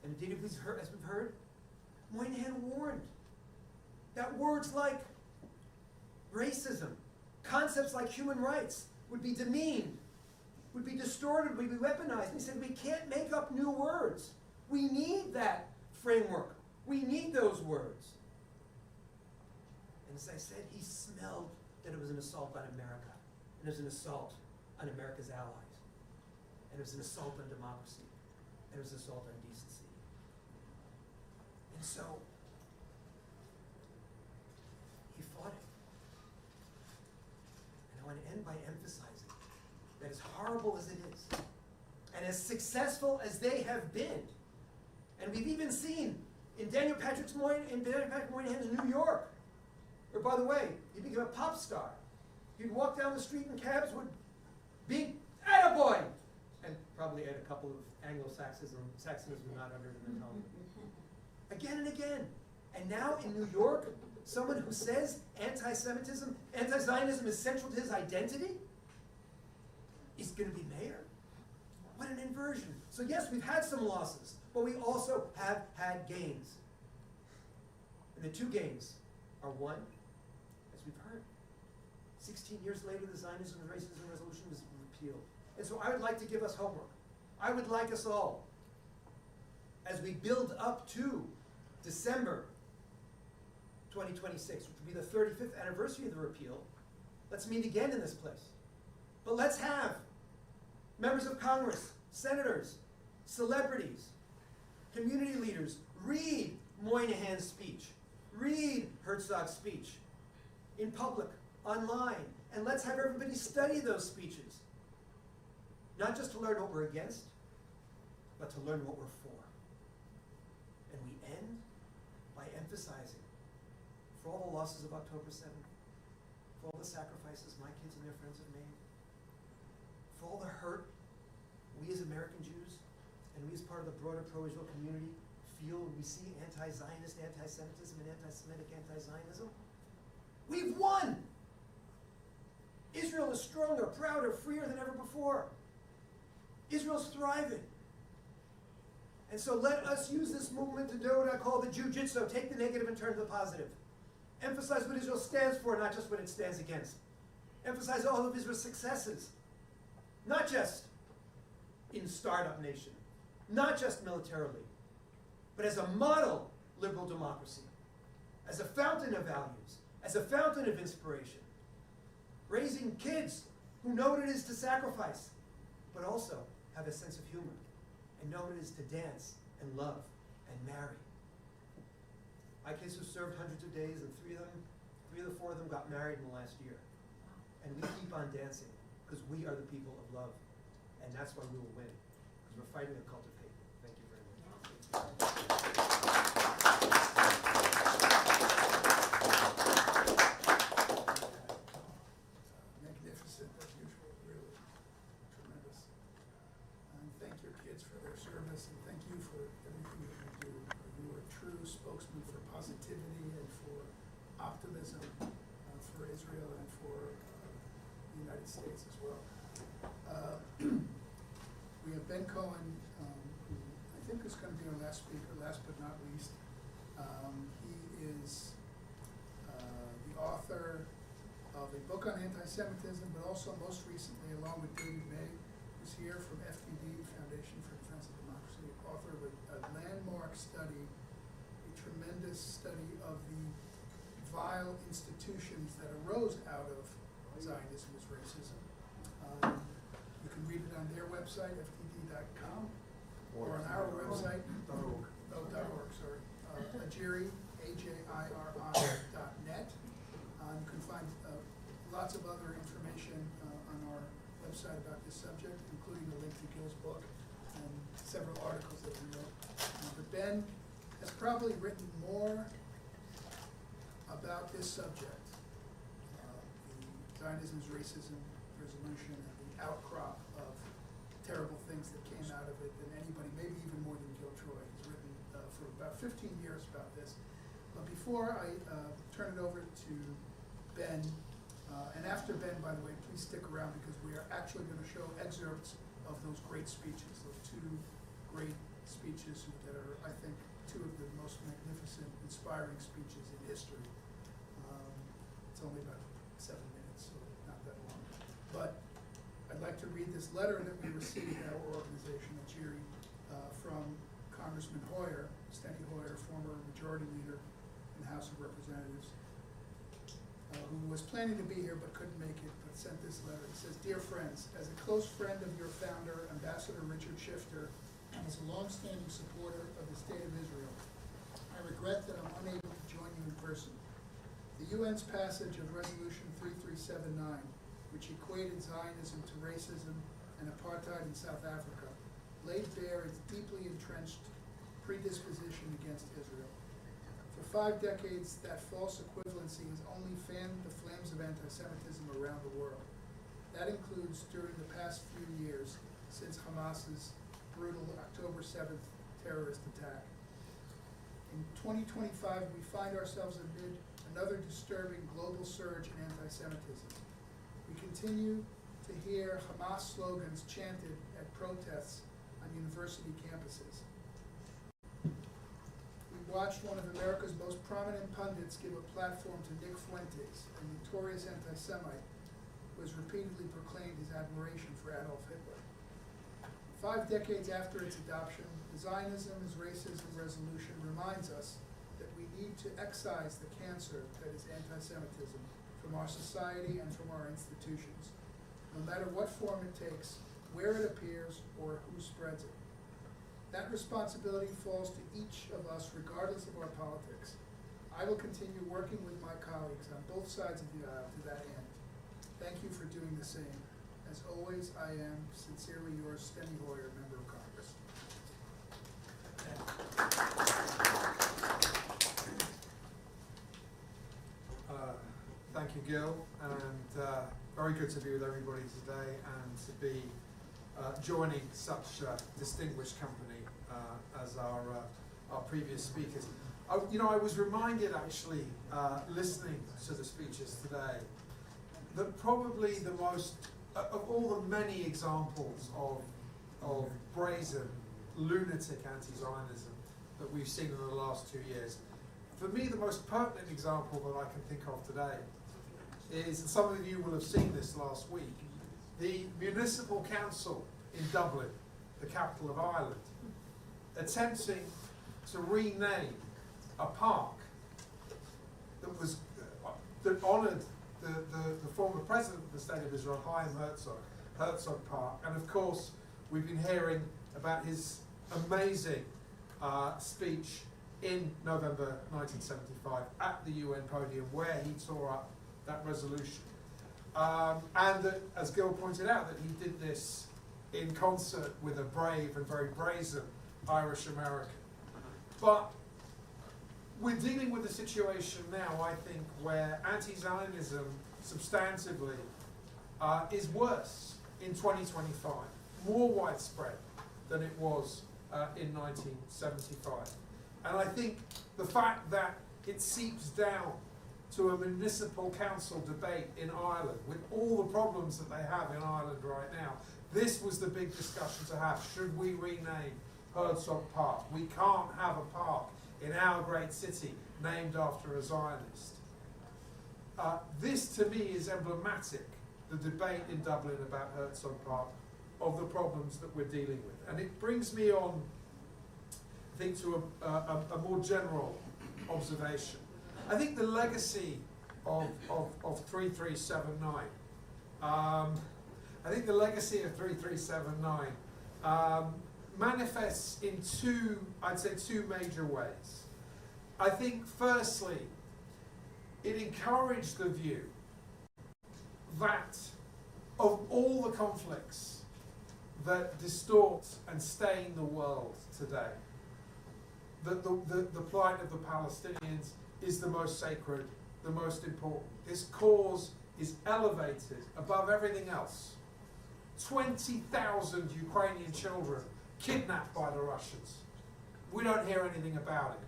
And indeed, as we've heard, Moynihan warned that words like racism, concepts like human rights would be demeaned, would be distorted, would be weaponized. And he said, we can't make up new words. We need that framework. We need those words. And as I said, he smelled that it was an assault on America. And it was an assault on America's allies. And it was an assault on democracy. And it was an assault on decency. And so, he fought it. And I want to end by emphasizing that as horrible as it is, and as successful as they have been, and we've even seen in Daniel Patrick Moynihan in New York, where, by the way, he became a pop star. He'd walk down the street and cabs would be, attaboy! And probably add a couple of Anglo-Saxonism not uttered in the tone. Again and again. And now in New York, someone who says anti-Semitism, anti-Zionism is central to his identity is going to be mayor? What an inversion. So yes, we've had some losses, but we also have had gains. And the 2 gains are, one, as we've heard, 16 years later, the Zionism and Racism Resolution was repealed. And so I would like to give us homework. I would like us all, as we build up to December 2026, which will be the 35th anniversary of the repeal, let's meet again in this place. But let's have members of Congress, senators, celebrities, community leaders read Moynihan's speech, read Herzog's speech in public, online, and let's have everybody study those speeches. Not just to learn what we're against, but to learn what we're for. And we end by emphasizing for all the losses of October 7th, for all the sacrifices my kids and their friends have made, for all the hurt we as American Jews and we as part of the broader pro-Israel community feel when we see anti-Zionist anti-Semitism and anti-Semitic anti-Zionism. We've won! Israel is stronger, prouder, freer than ever before. Israel's thriving. And so let us use this movement to do what I call the jiu-jitsu, take the negative and turn to the positive. Emphasize what Israel stands for, not just what it stands against. Emphasize all of Israel's successes, not just in startup nation, not just militarily, but as a model liberal democracy, as a fountain of values, as a fountain of inspiration, raising kids who know what it is to sacrifice, but also have a sense of humor and know what it is to dance and love and marry. My kids who served hundreds of days, and three of the four of them got married in the last year. And we keep on dancing because we are the people of love. And that's why we will win, because we're fighting a cult of hate. Thank you very much.
Magnificent as usual, really tremendous. And thank your kids for their service, and thank you for everything that you do. You are a true spokesman for positivity and for optimism for Israel and for the United States as well. We have Ben Cohen, who I think is going to be our last speaker, last but not least. He is the author of a book on anti-Semitism, but also most recently, along with David May, who's here from FDD, Foundation for Defense of Democracy, author of a landmark study, a tremendous study of the vile institutions that arose out of Zionism as racism. You can read it on their website, fdd.com, or on our website, .org, sorry, AJIRI, AJIRI.net. You can find lots of other information on our website about this subject, including a link to Gil's book and several articles that we wrote. But Ben has probably written more about this subject, the Zionism's racism resolution and the outcrop of terrible things that came out of it than anybody, maybe even more than Gil Troy. He's written for about 15 years about this. But before I turn it over to Ben, and after Ben, by the way, please stick around because we are actually going to show excerpts of those great speeches, those two great speeches that are, I think, two of the most magnificent, inspiring speeches in history. It's only about 7 minutes, so not that long. But I'd like to read this letter that we received at our organization, AJIRI, from Congressman Hoyer, Steny Hoyer, former majority leader in the House of Representatives, who was planning to be here but couldn't make it, but sent this letter. It says, "Dear friends, as a close friend of your founder, Ambassador Richard Shifter, and as a longstanding supporter of the State of Israel, I regret that I'm unable to join you in person. The UN's passage of Resolution 3379, which equated Zionism to racism and apartheid in South Africa, laid bare its deeply entrenched predisposition against Israel. For 5 decades, that false equivalency has only fanned the flames of anti-Semitism around the world. That includes during the past few years since Hamas's brutal October 7th terrorist attack. In 2025, we find ourselves amid another disturbing global surge in anti-Semitism. We continue to hear Hamas slogans chanted at protests on university campuses. We watched one of America's most prominent pundits give a platform to Nick Fuentes, a notorious anti-Semite who has repeatedly proclaimed his admiration for Adolf Hitler. 5 decades after its adoption, the Zionism as Racism resolution reminds us that we need to excise the cancer that is anti-Semitism from our society and from our institutions, no matter what form it takes, where it appears, or who spreads it. That responsibility falls to each of us regardless of our politics. I will continue working with my colleagues on both sides of the aisle to that end. Thank you for doing the same. As always, I am sincerely yours, Steny Hoyer, Member of Congress.
Gil, and very good to be with everybody today and to be joining such distinguished company as our previous speakers. I was reminded actually, listening to the speeches today, that probably the most, of all the many examples of brazen, lunatic anti-Zionism that we've seen in the last 2 years, for me the most pertinent example that I can think of today is, and some of you will have seen this last week, the Municipal Council in Dublin, the capital of Ireland, attempting to rename a park that honoured the former president of the State of Israel, Chaim Herzog Park. And of course, we've been hearing about his amazing speech in November 1975 at the UN podium, where he tore up that resolution. And that, as Gil pointed out, that he did this in concert with a brave and very brazen Irish American. But we're dealing with a situation now, I think, where anti-Zionism substantively is worse in 2025, more widespread than it was in 1975. And I think the fact that it seeps down to a municipal council debate in Ireland, with all the problems that they have in Ireland right now, this was the big discussion to have. Should we rename Herzog Park? We can't have a park in our great city named after a Zionist. This to me is emblematic, the debate in Dublin about Herzog Park, of the problems that we're dealing with. And it brings me on, I think, to a more general observation. I think the legacy of 3379, I think the legacy of 3379 manifests in two major ways. I think, firstly, it encouraged the view that of all the conflicts that distort and stain the world today, that the plight of the Palestinians is the most sacred, the most important. This cause is elevated above everything else. 20,000 Ukrainian children kidnapped by the Russians. We don't hear anything about it.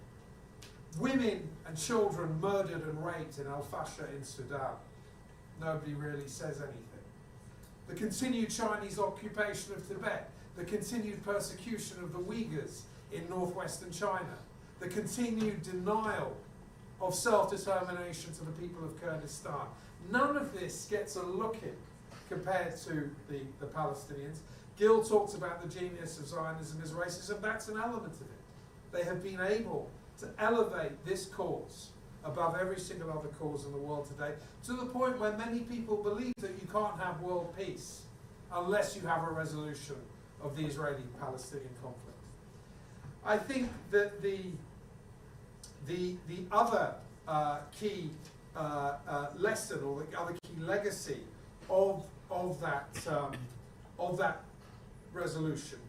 Women and children murdered and raped in Al-Fasher in Sudan. Nobody really says anything. The continued Chinese occupation of Tibet, the continued persecution of the Uyghurs in northwestern China, the continued denial of self-determination to the people of Kurdistan. None of this gets a look in compared to the Palestinians. Gil talks about the genius of Zionism as racism. That's an element of it. They have been able to elevate this cause above every single other cause in the world today, to the point where many people believe that you can't have world peace unless you have a resolution of the Israeli-Palestinian conflict. I think that the other key lesson, or the other key legacy of that resolution,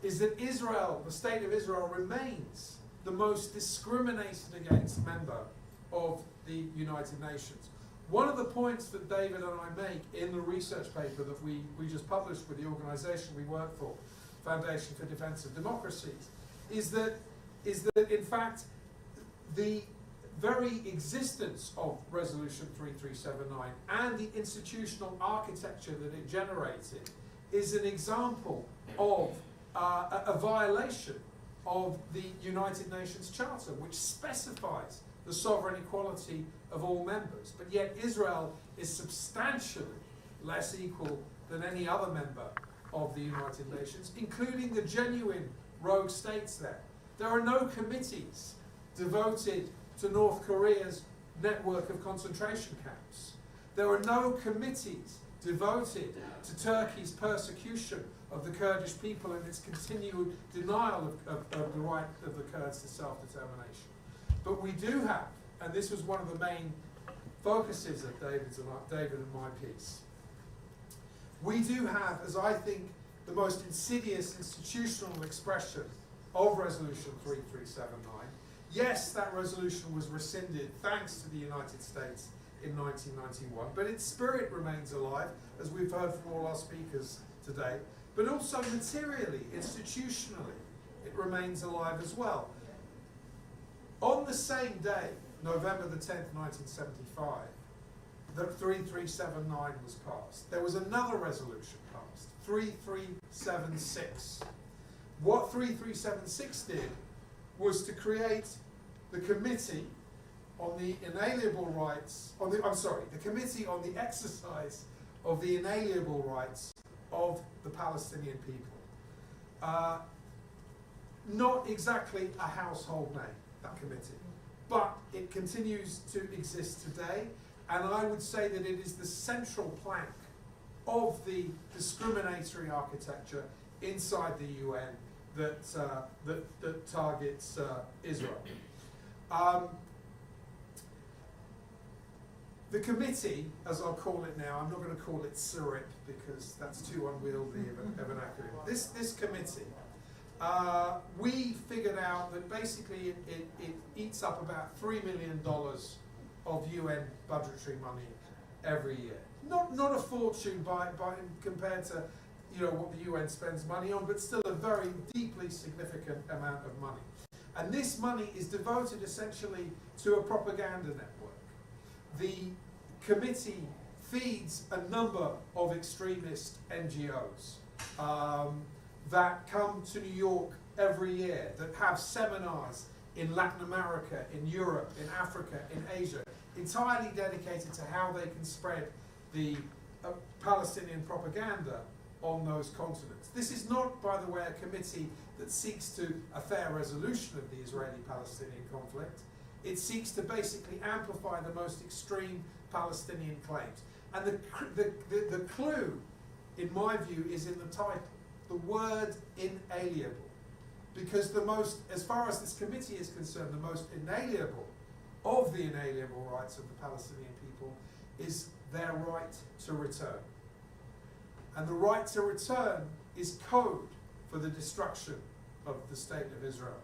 is that Israel, the State of Israel, remains the most discriminated against member of the United Nations. One of the points that David and I make in the research paper that we just published with the organization we work for, Foundation for Defense of Democracies, is that in fact the very existence of Resolution 3379 and the institutional architecture that it generated is an example of a violation of the United Nations Charter, which specifies the sovereign equality of all members. But yet Israel is substantially less equal than any other member of the United Nations, including the genuine rogue states there. There are no committees devoted to North Korea's network of concentration camps. There are no committees devoted to Turkey's persecution of the Kurdish people and its continued denial of the right of the Kurds to self-determination. But we do have, and this was one of the main focuses of David and my piece, we do have, as I think, the most insidious institutional expression of Resolution 3379. Yes, that resolution was rescinded thanks to the United States in 1991, but its spirit remains alive, as we've heard from all our speakers today, but also materially, institutionally, it remains alive as well. On the same day, November the 10th, 1975, the 3379 was passed. There was another resolution passed, 3376. What 3376 did was to create the Committee on the Inalienable Rights, the Committee on the Exercise of the Inalienable Rights of the Palestinian people. Not exactly a household name, that committee, but it continues to exist today, and I would say that it is the central plank of the discriminatory architecture inside the UN that targets Israel. The committee, as I'll call it now, I'm not going to call it SIRIP because that's too unwieldy of an acronym. This committee, we figured out that basically it eats up about $3 million of UN budgetary money every year. Not a fortune compared to what the UN spends money on, but still a very deeply significant amount of money. And this money is devoted essentially to a propaganda network. The committee feeds a number of extremist NGOs that come to New York every year, that have seminars in Latin America, in Europe, in Africa, in Asia, entirely dedicated to how they can spread the Palestinian propaganda on those continents. This is not, by the way, a committee that seeks to a fair resolution of the Israeli-Palestinian conflict. It seeks to basically amplify the most extreme Palestinian claims. And the clue, in my view, is in the title, the word inalienable. Because as far as this committee is concerned, the most inalienable of the inalienable rights of the Palestinian people is their right to return. And the right to return is code for the destruction of the State of Israel.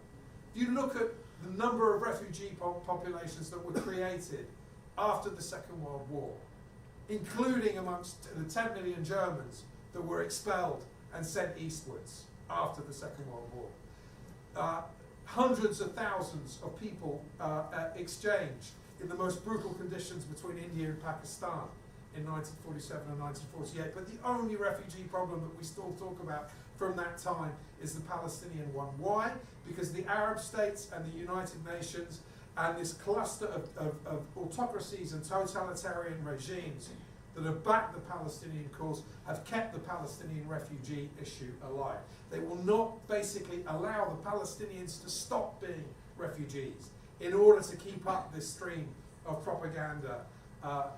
If you look at the number of refugee populations that were created after the Second World War, including amongst the 10 million Germans that were expelled and sent eastwards after the Second World War, hundreds of thousands of people exchanged in the most brutal conditions between India and Pakistan in 1947 and 1948. But the only refugee problem that we still talk about from that time is the Palestinian one. Why? Because the Arab states and the United Nations and this cluster of autocracies and totalitarian regimes that have backed the Palestinian cause have kept the Palestinian refugee issue alive. They will not basically allow the Palestinians to stop being refugees in order to keep up this stream of propaganda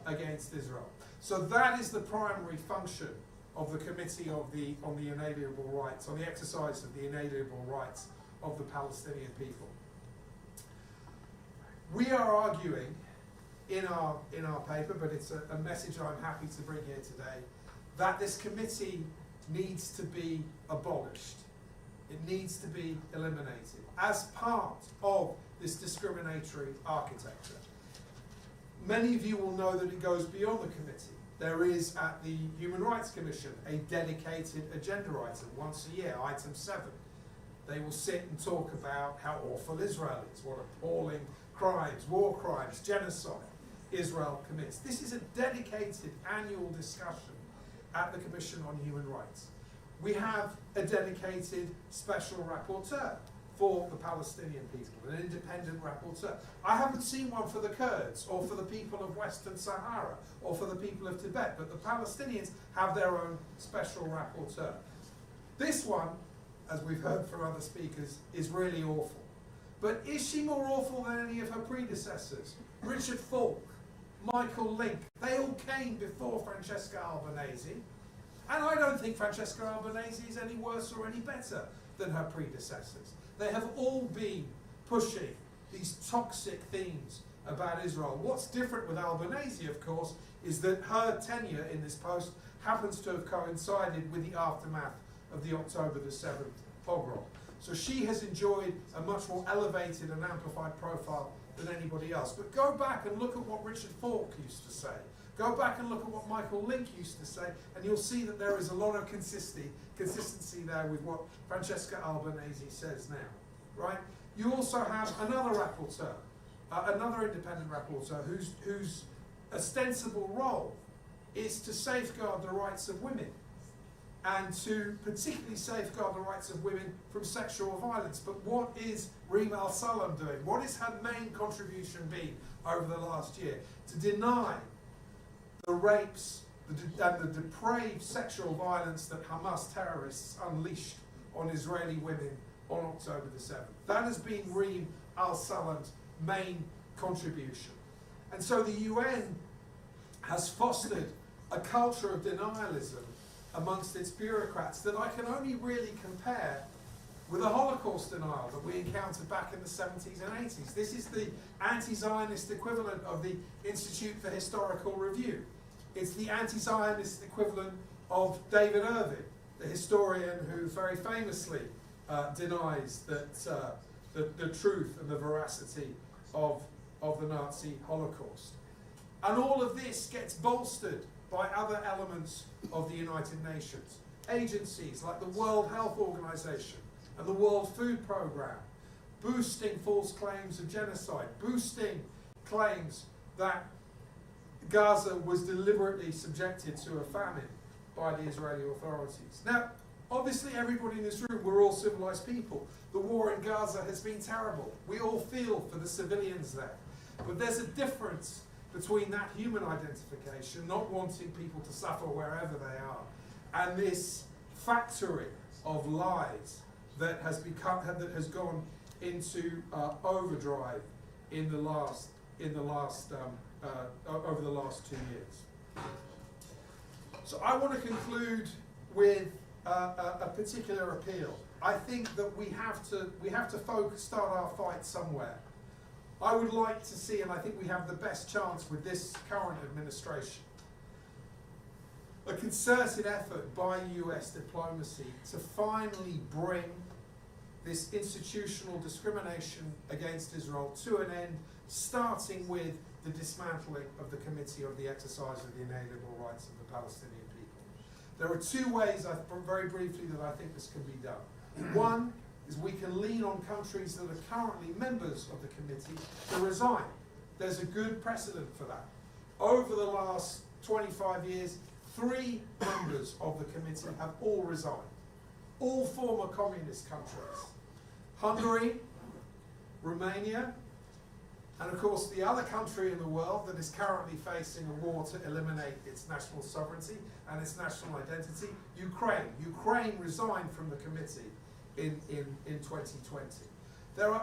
against Israel. So that is the primary function of the Committee on the Inalienable Rights, on the exercise of the inalienable rights of the Palestinian people. We are arguing in our paper, but it's a message I'm happy to bring here today, that this committee needs to be abolished. It needs to be eliminated as part of this discriminatory architecture. Many of you will know that it goes beyond the committee. There is at the Human Rights Commission a dedicated agenda item once a year, item 7. They will sit and talk about how awful Israel is, what appalling crimes, war crimes, genocide Israel commits. This is a dedicated annual discussion at the Commission on Human Rights. We have a dedicated special rapporteur for the Palestinian people, an independent rapporteur. I haven't seen one for the Kurds or for the people of Western Sahara or for the people of Tibet, but the Palestinians have their own special rapporteur. This one, as we've heard from other speakers, is really awful. But is she more awful than any of her predecessors? Richard Falk, Michael Link, they all came before Francesca Albanese, and I don't think Francesca Albanese is any worse or any better than her predecessors. They have all been pushing these toxic themes about Israel. What's different with Albanese, of course, is that her tenure in this post happens to have coincided with the aftermath of the October the 7th pogrom. So she has enjoyed a much more elevated and amplified profile than anybody else. But go back and look at what Richard Falk used to say. Go back and look at what Michael Link used to say, and you'll see that there is a lot of consistency there with what Francesca Albanese says now, right? You also have another rapporteur, another independent rapporteur whose ostensible role is to safeguard the rights of women, and to particularly safeguard the rights of women from sexual violence. But what is Reem Al-Salam doing? What has her main contribution been over the last year? To deny the rapes and the depraved sexual violence that Hamas terrorists unleashed on Israeli women on October the 7th. That has been Reem Al-Salam's main contribution. And so the UN has fostered a culture of denialism amongst its bureaucrats that I can only really compare with the Holocaust denial that we encountered back in the 70s and 80s. This is the anti-Zionist equivalent of the Institute for Historical Review. It's the anti-Zionist equivalent of David Irving, the historian who very famously denies that the truth and the veracity of the Nazi Holocaust. And all of this gets bolstered by other elements of the United Nations. Agencies like the World Health Organization and the World Food Programme, boosting false claims of genocide, boosting claims that Gaza was deliberately subjected to a famine by the Israeli authorities. Now, obviously everybody in this room, we're all civilized people. The war in Gaza has been terrible. We all feel for the civilians there. But there's a difference between that human identification, not wanting people to suffer wherever they are, and this factory of lies that has gone into overdrive over the last 2 years. So I want to conclude with a particular appeal. I think that we have to start our fight somewhere. I would like to see, and I think we have the best chance with this current administration, a concerted effort by US diplomacy to finally bring this institutional discrimination against Israel to an end, starting with the dismantling of the Committee of the Exercise of the Inalienable Rights of the Palestinian people. There are two ways, very briefly, that I think this can be done. One is we can lean on countries that are currently members of the committee to resign. There's a good precedent for that. Over the last 25 years, 3 members of the committee have all resigned. All former communist countries. Hungary, Romania, and of course the other country in the world that is currently facing a war to eliminate its national sovereignty and its national identity, Ukraine. Ukraine resigned from the committee in 2020. There are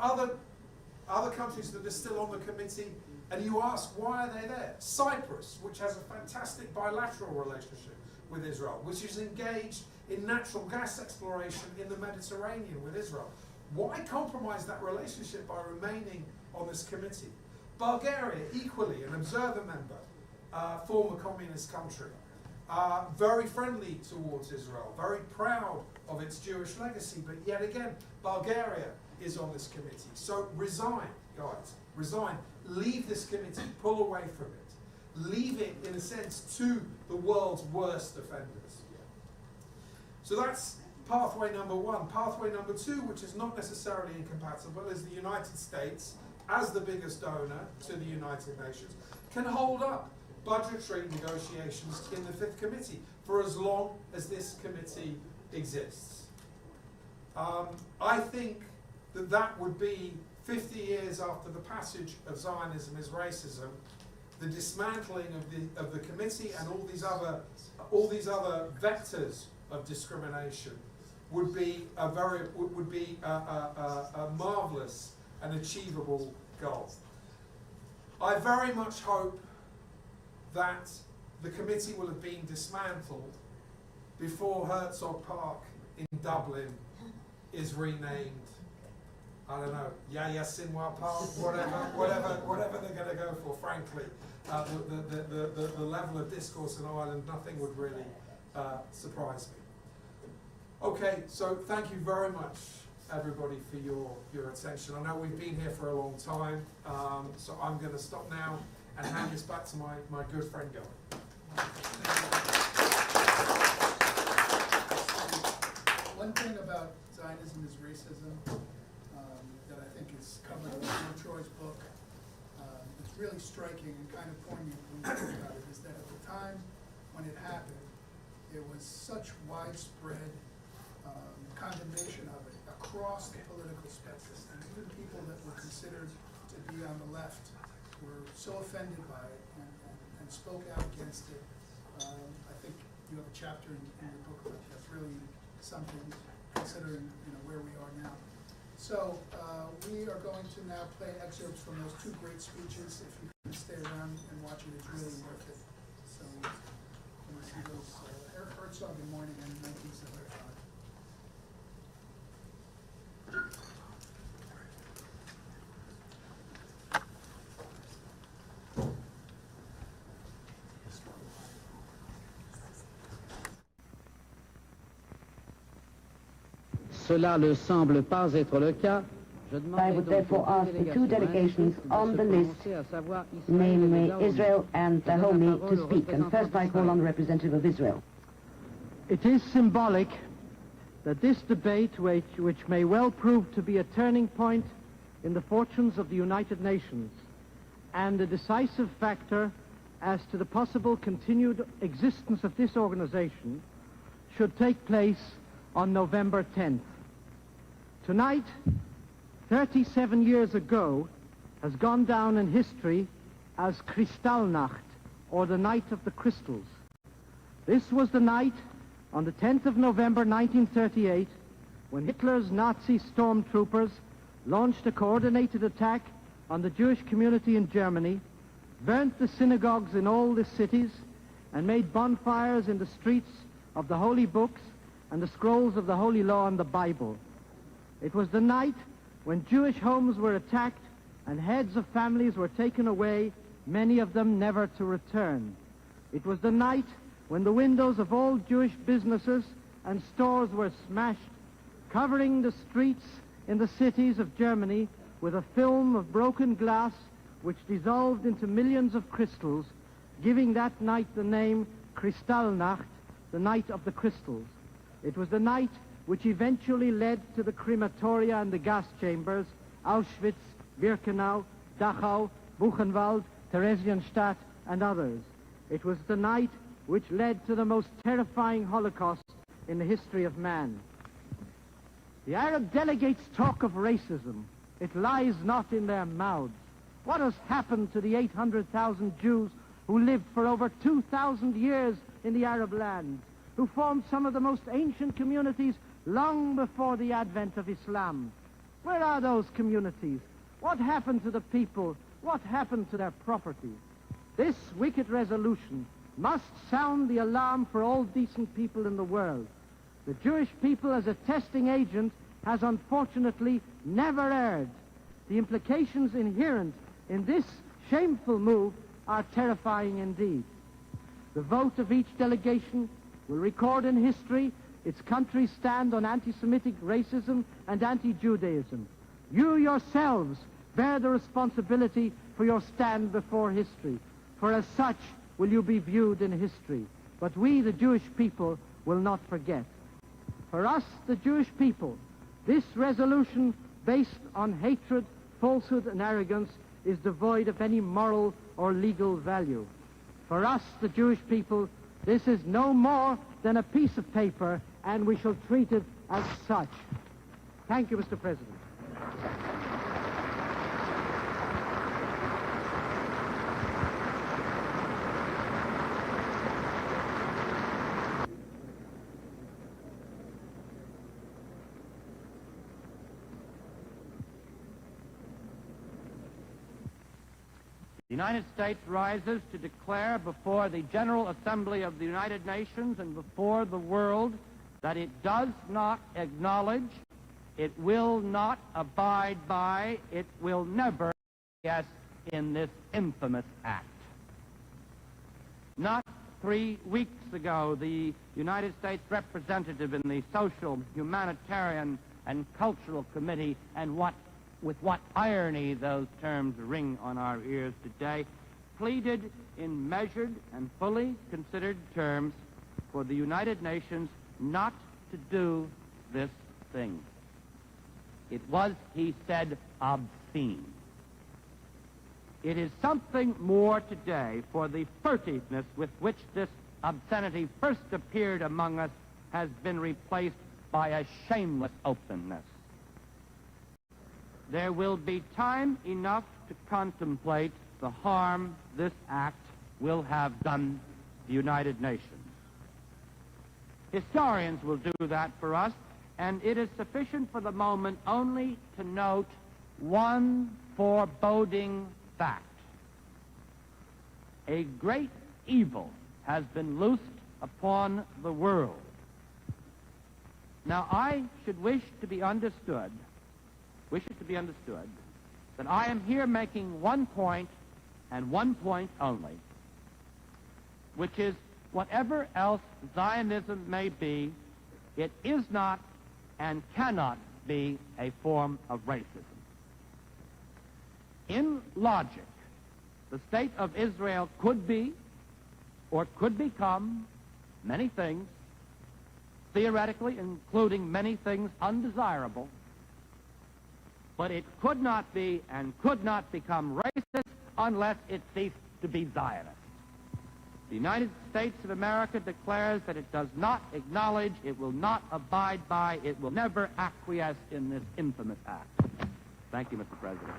other countries that are still on the committee, and you ask, why are they there? Cyprus, which has a fantastic bilateral relationship with Israel, which is engaged in natural gas exploration in the Mediterranean with Israel. Why compromise that relationship by remaining on this committee? Bulgaria, equally an observer member, former communist country, very friendly towards Israel, very proud of its Jewish legacy, but yet again, Bulgaria is on this committee. So resign, guys, resign. Leave this committee, pull away from it. Leave it, in a sense, to the world's worst offenders. So that's pathway number 1. Pathway number 2, which is not necessarily incompatible, is the United States, as the biggest donor to the United Nations, can hold up budgetary negotiations in the 5th Committee for as long as this committee exists. I think that would be 50 years after the passage of Zionism is racism, the dismantling of the committee and all these other vectors of discrimination would be a marvelous and achievable goal. I very much hope that the committee will have been dismantled before Herzog Park in Dublin is renamed, I don't know, Yahya Sinwar Park, whatever they're going to go for. Frankly, the level of discourse in Ireland, nothing would really surprise me. Okay, so thank you very much everybody for your attention. I know we've been here for a long time, so I'm going to stop now and hand this back to my good friend Guy.
One thing about Zionism is racism that I think is covered in Troy's book. It's really striking and kind of poignant when you think about it, is that at the time when it happened, there was such widespread condemnation of it across the political spectrum. And even people that were considered to be on the left were so offended by it and spoke out against it. I think you have a chapter in your book that's really something, considering where we are now. So we are going to now play excerpts from those two great speeches. If you can stay around and watch it, it's really worth it. So we see those Herzog in Moynihan in 1975.
Cela ne semble pas être le cas.
I would therefore ask the two delegations on the list, namely Israel and Dahomey, to speak. And first I call on the representative of Israel.
It is symbolic that this debate, which may well prove to be a turning point in the fortunes of the United Nations and a decisive factor as to the possible continued existence of this organization, should take place on November 10th. Tonight, 37 years ago, has gone down in history as Kristallnacht, or the Night of the Crystals. This was the night on the 10th of November 1938 when Hitler's Nazi stormtroopers launched a coordinated attack on the Jewish community in Germany, burnt the synagogues in all the cities, and made bonfires in the streets of the holy books and the scrolls of the Holy Law and the Bible. It was the night when Jewish homes were attacked and heads of families were taken away, many of them never to return. It was the night when the windows of all Jewish businesses and stores were smashed, covering the streets in the cities of Germany with a film of broken glass which dissolved into millions of crystals, giving that night the name Kristallnacht, the Night of the Crystals. It was the night which eventually led to the crematoria and the gas chambers, Auschwitz, Birkenau, Dachau, Buchenwald, Theresienstadt, and others. It was the night which led to the most terrifying Holocaust in the history of man. The Arab delegates talk of racism. It lies not in their mouths. What has happened to the 800,000 Jews who lived for over 2,000 years in the Arab land, who formed some of the most ancient communities long before the advent of Islam? Where are those communities? What happened to the people? What happened to their property? This wicked resolution must sound the alarm for all decent people in the world. The Jewish people as a testing agent has unfortunately never erred. The implications inherent in this shameful move are terrifying indeed. The vote of each delegation will record in history its country's stand on anti-Semitic racism and anti-Judaism. You yourselves bear the responsibility for your stand before history, for as such will you be viewed in history. But we, the Jewish people, will not forget. For us, the Jewish people, this resolution based on hatred, falsehood, and arrogance is devoid of any moral or legal value. For us, the Jewish people, this is no more than a piece of paper, and we shall treat it as such. Thank you, Mr. President. The United States rises to declare before the General Assembly of the United Nations and before the world that it does not acknowledge, it will not abide by, it will never acquiesce in this infamous act. Not 3 weeks ago, the United States representative in the Social, Humanitarian, and Cultural Committee, and with what irony those terms ring on our ears today, pleaded in measured and fully considered terms for the United Nations not to do this thing. It was, he said, obscene. It is something more today, for the furtiveness with which this obscenity first appeared among us has been replaced by a shameless openness. There will be time enough to contemplate the harm this act will have done the United Nations. Historians will do that for us, and it is sufficient for the moment only to note one foreboding fact. A great evil has been loosed upon the world. Now, I should wish it to be understood that I am here making one point, and one point only, which is whatever else Zionism may be, it is not and cannot be a form of racism. In logic, the state of Israel could be, or could become, many things, theoretically including many things undesirable, but it could not be and could not become racist unless it ceased to be Zionist. The United States of America declares that it does not acknowledge, it will not abide by, it will never acquiesce in this infamous act. Thank you, Mr. President.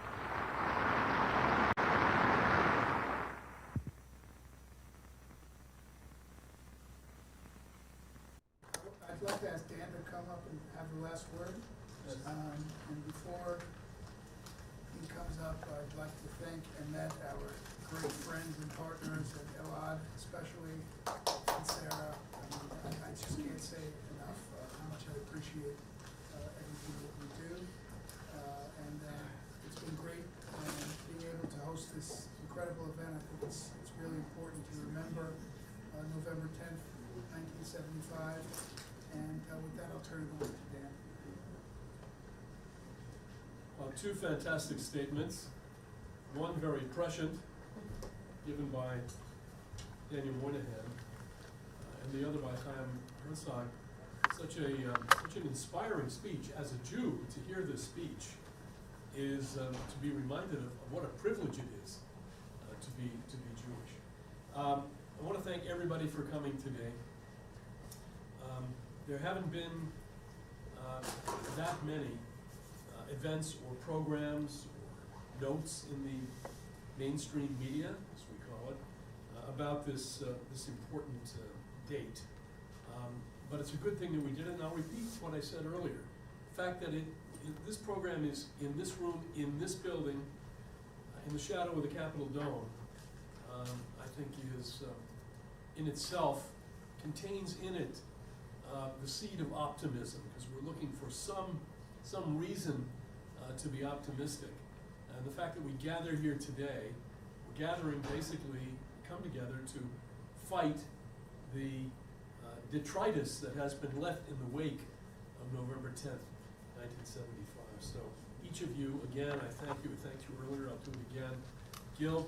I'd like to ask Dan to come up and have the last word. And before he comes up, I'd like to thank Annette, our great friends and partners, and Elad especially, and Sarah. I just can't say enough how much I appreciate everything that we do. And it's been great being able to host this incredible event. I think it's really important to remember November 10th, 1975. And with that, I'll turn it over to Dan.
Two fantastic statements. One very prescient, given by Daniel Moynihan, and the other by Chaim Herzog. Such an inspiring speech. As a Jew, to hear this speech is to be reminded of what a privilege it is to be Jewish. I want to thank everybody for coming today. There haven't been that many events or programs or notes in the mainstream media, as we call it, about this important date. But it's a good thing that we did it, and I'll repeat what I said earlier. The fact that this program is in this room, in this building, in the shadow of the Capitol Dome, I think is, in itself, contains in it the seed of optimism, because we're looking for some reason to be optimistic. And the fact that we gather here today, we're gathering basically, come together to fight the detritus that has been left in the wake of November 10th, 1975. So each of you, again, I thank you. I thanked you earlier. I'll do it again. Gil,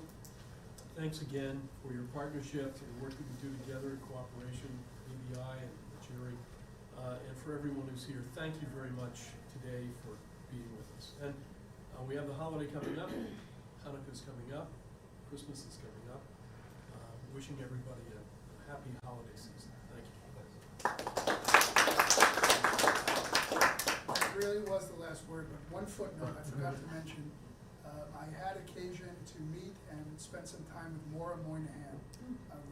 thanks again for your partnership and the work that we do together in cooperation, BBI and AJIRI, and for everyone who's here. Thank you very much today for being with us. And we have the holiday coming up. Hanukkah's coming up. Christmas is coming up. Wishing everybody a happy holiday season. Thank you.
It really was the last word, but one footnote I forgot to mention. I had occasion to meet and spend some time with Maura Moynihan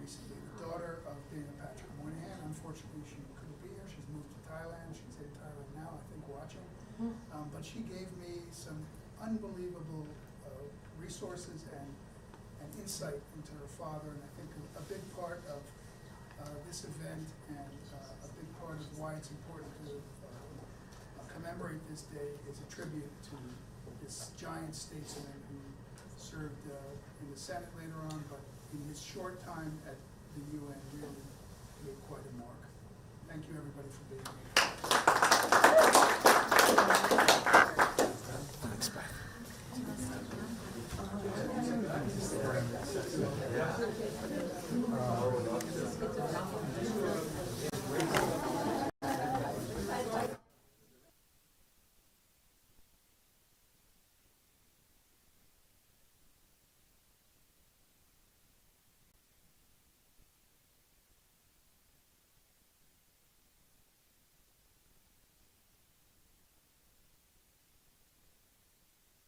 recently, the daughter of Dana Patrick Moynihan. Unfortunately, she couldn't be here. She's moved to Thailand. She's in Thailand now, I think, watching. But she gave me some unbelievable resources and insight into her father, and I think a big part of this event and a big part of why it's important to commemorate this day is a tribute to this giant statesman who served in the Senate later on, but in his short time at the UN really made quite a mark. Thank you everybody for being here.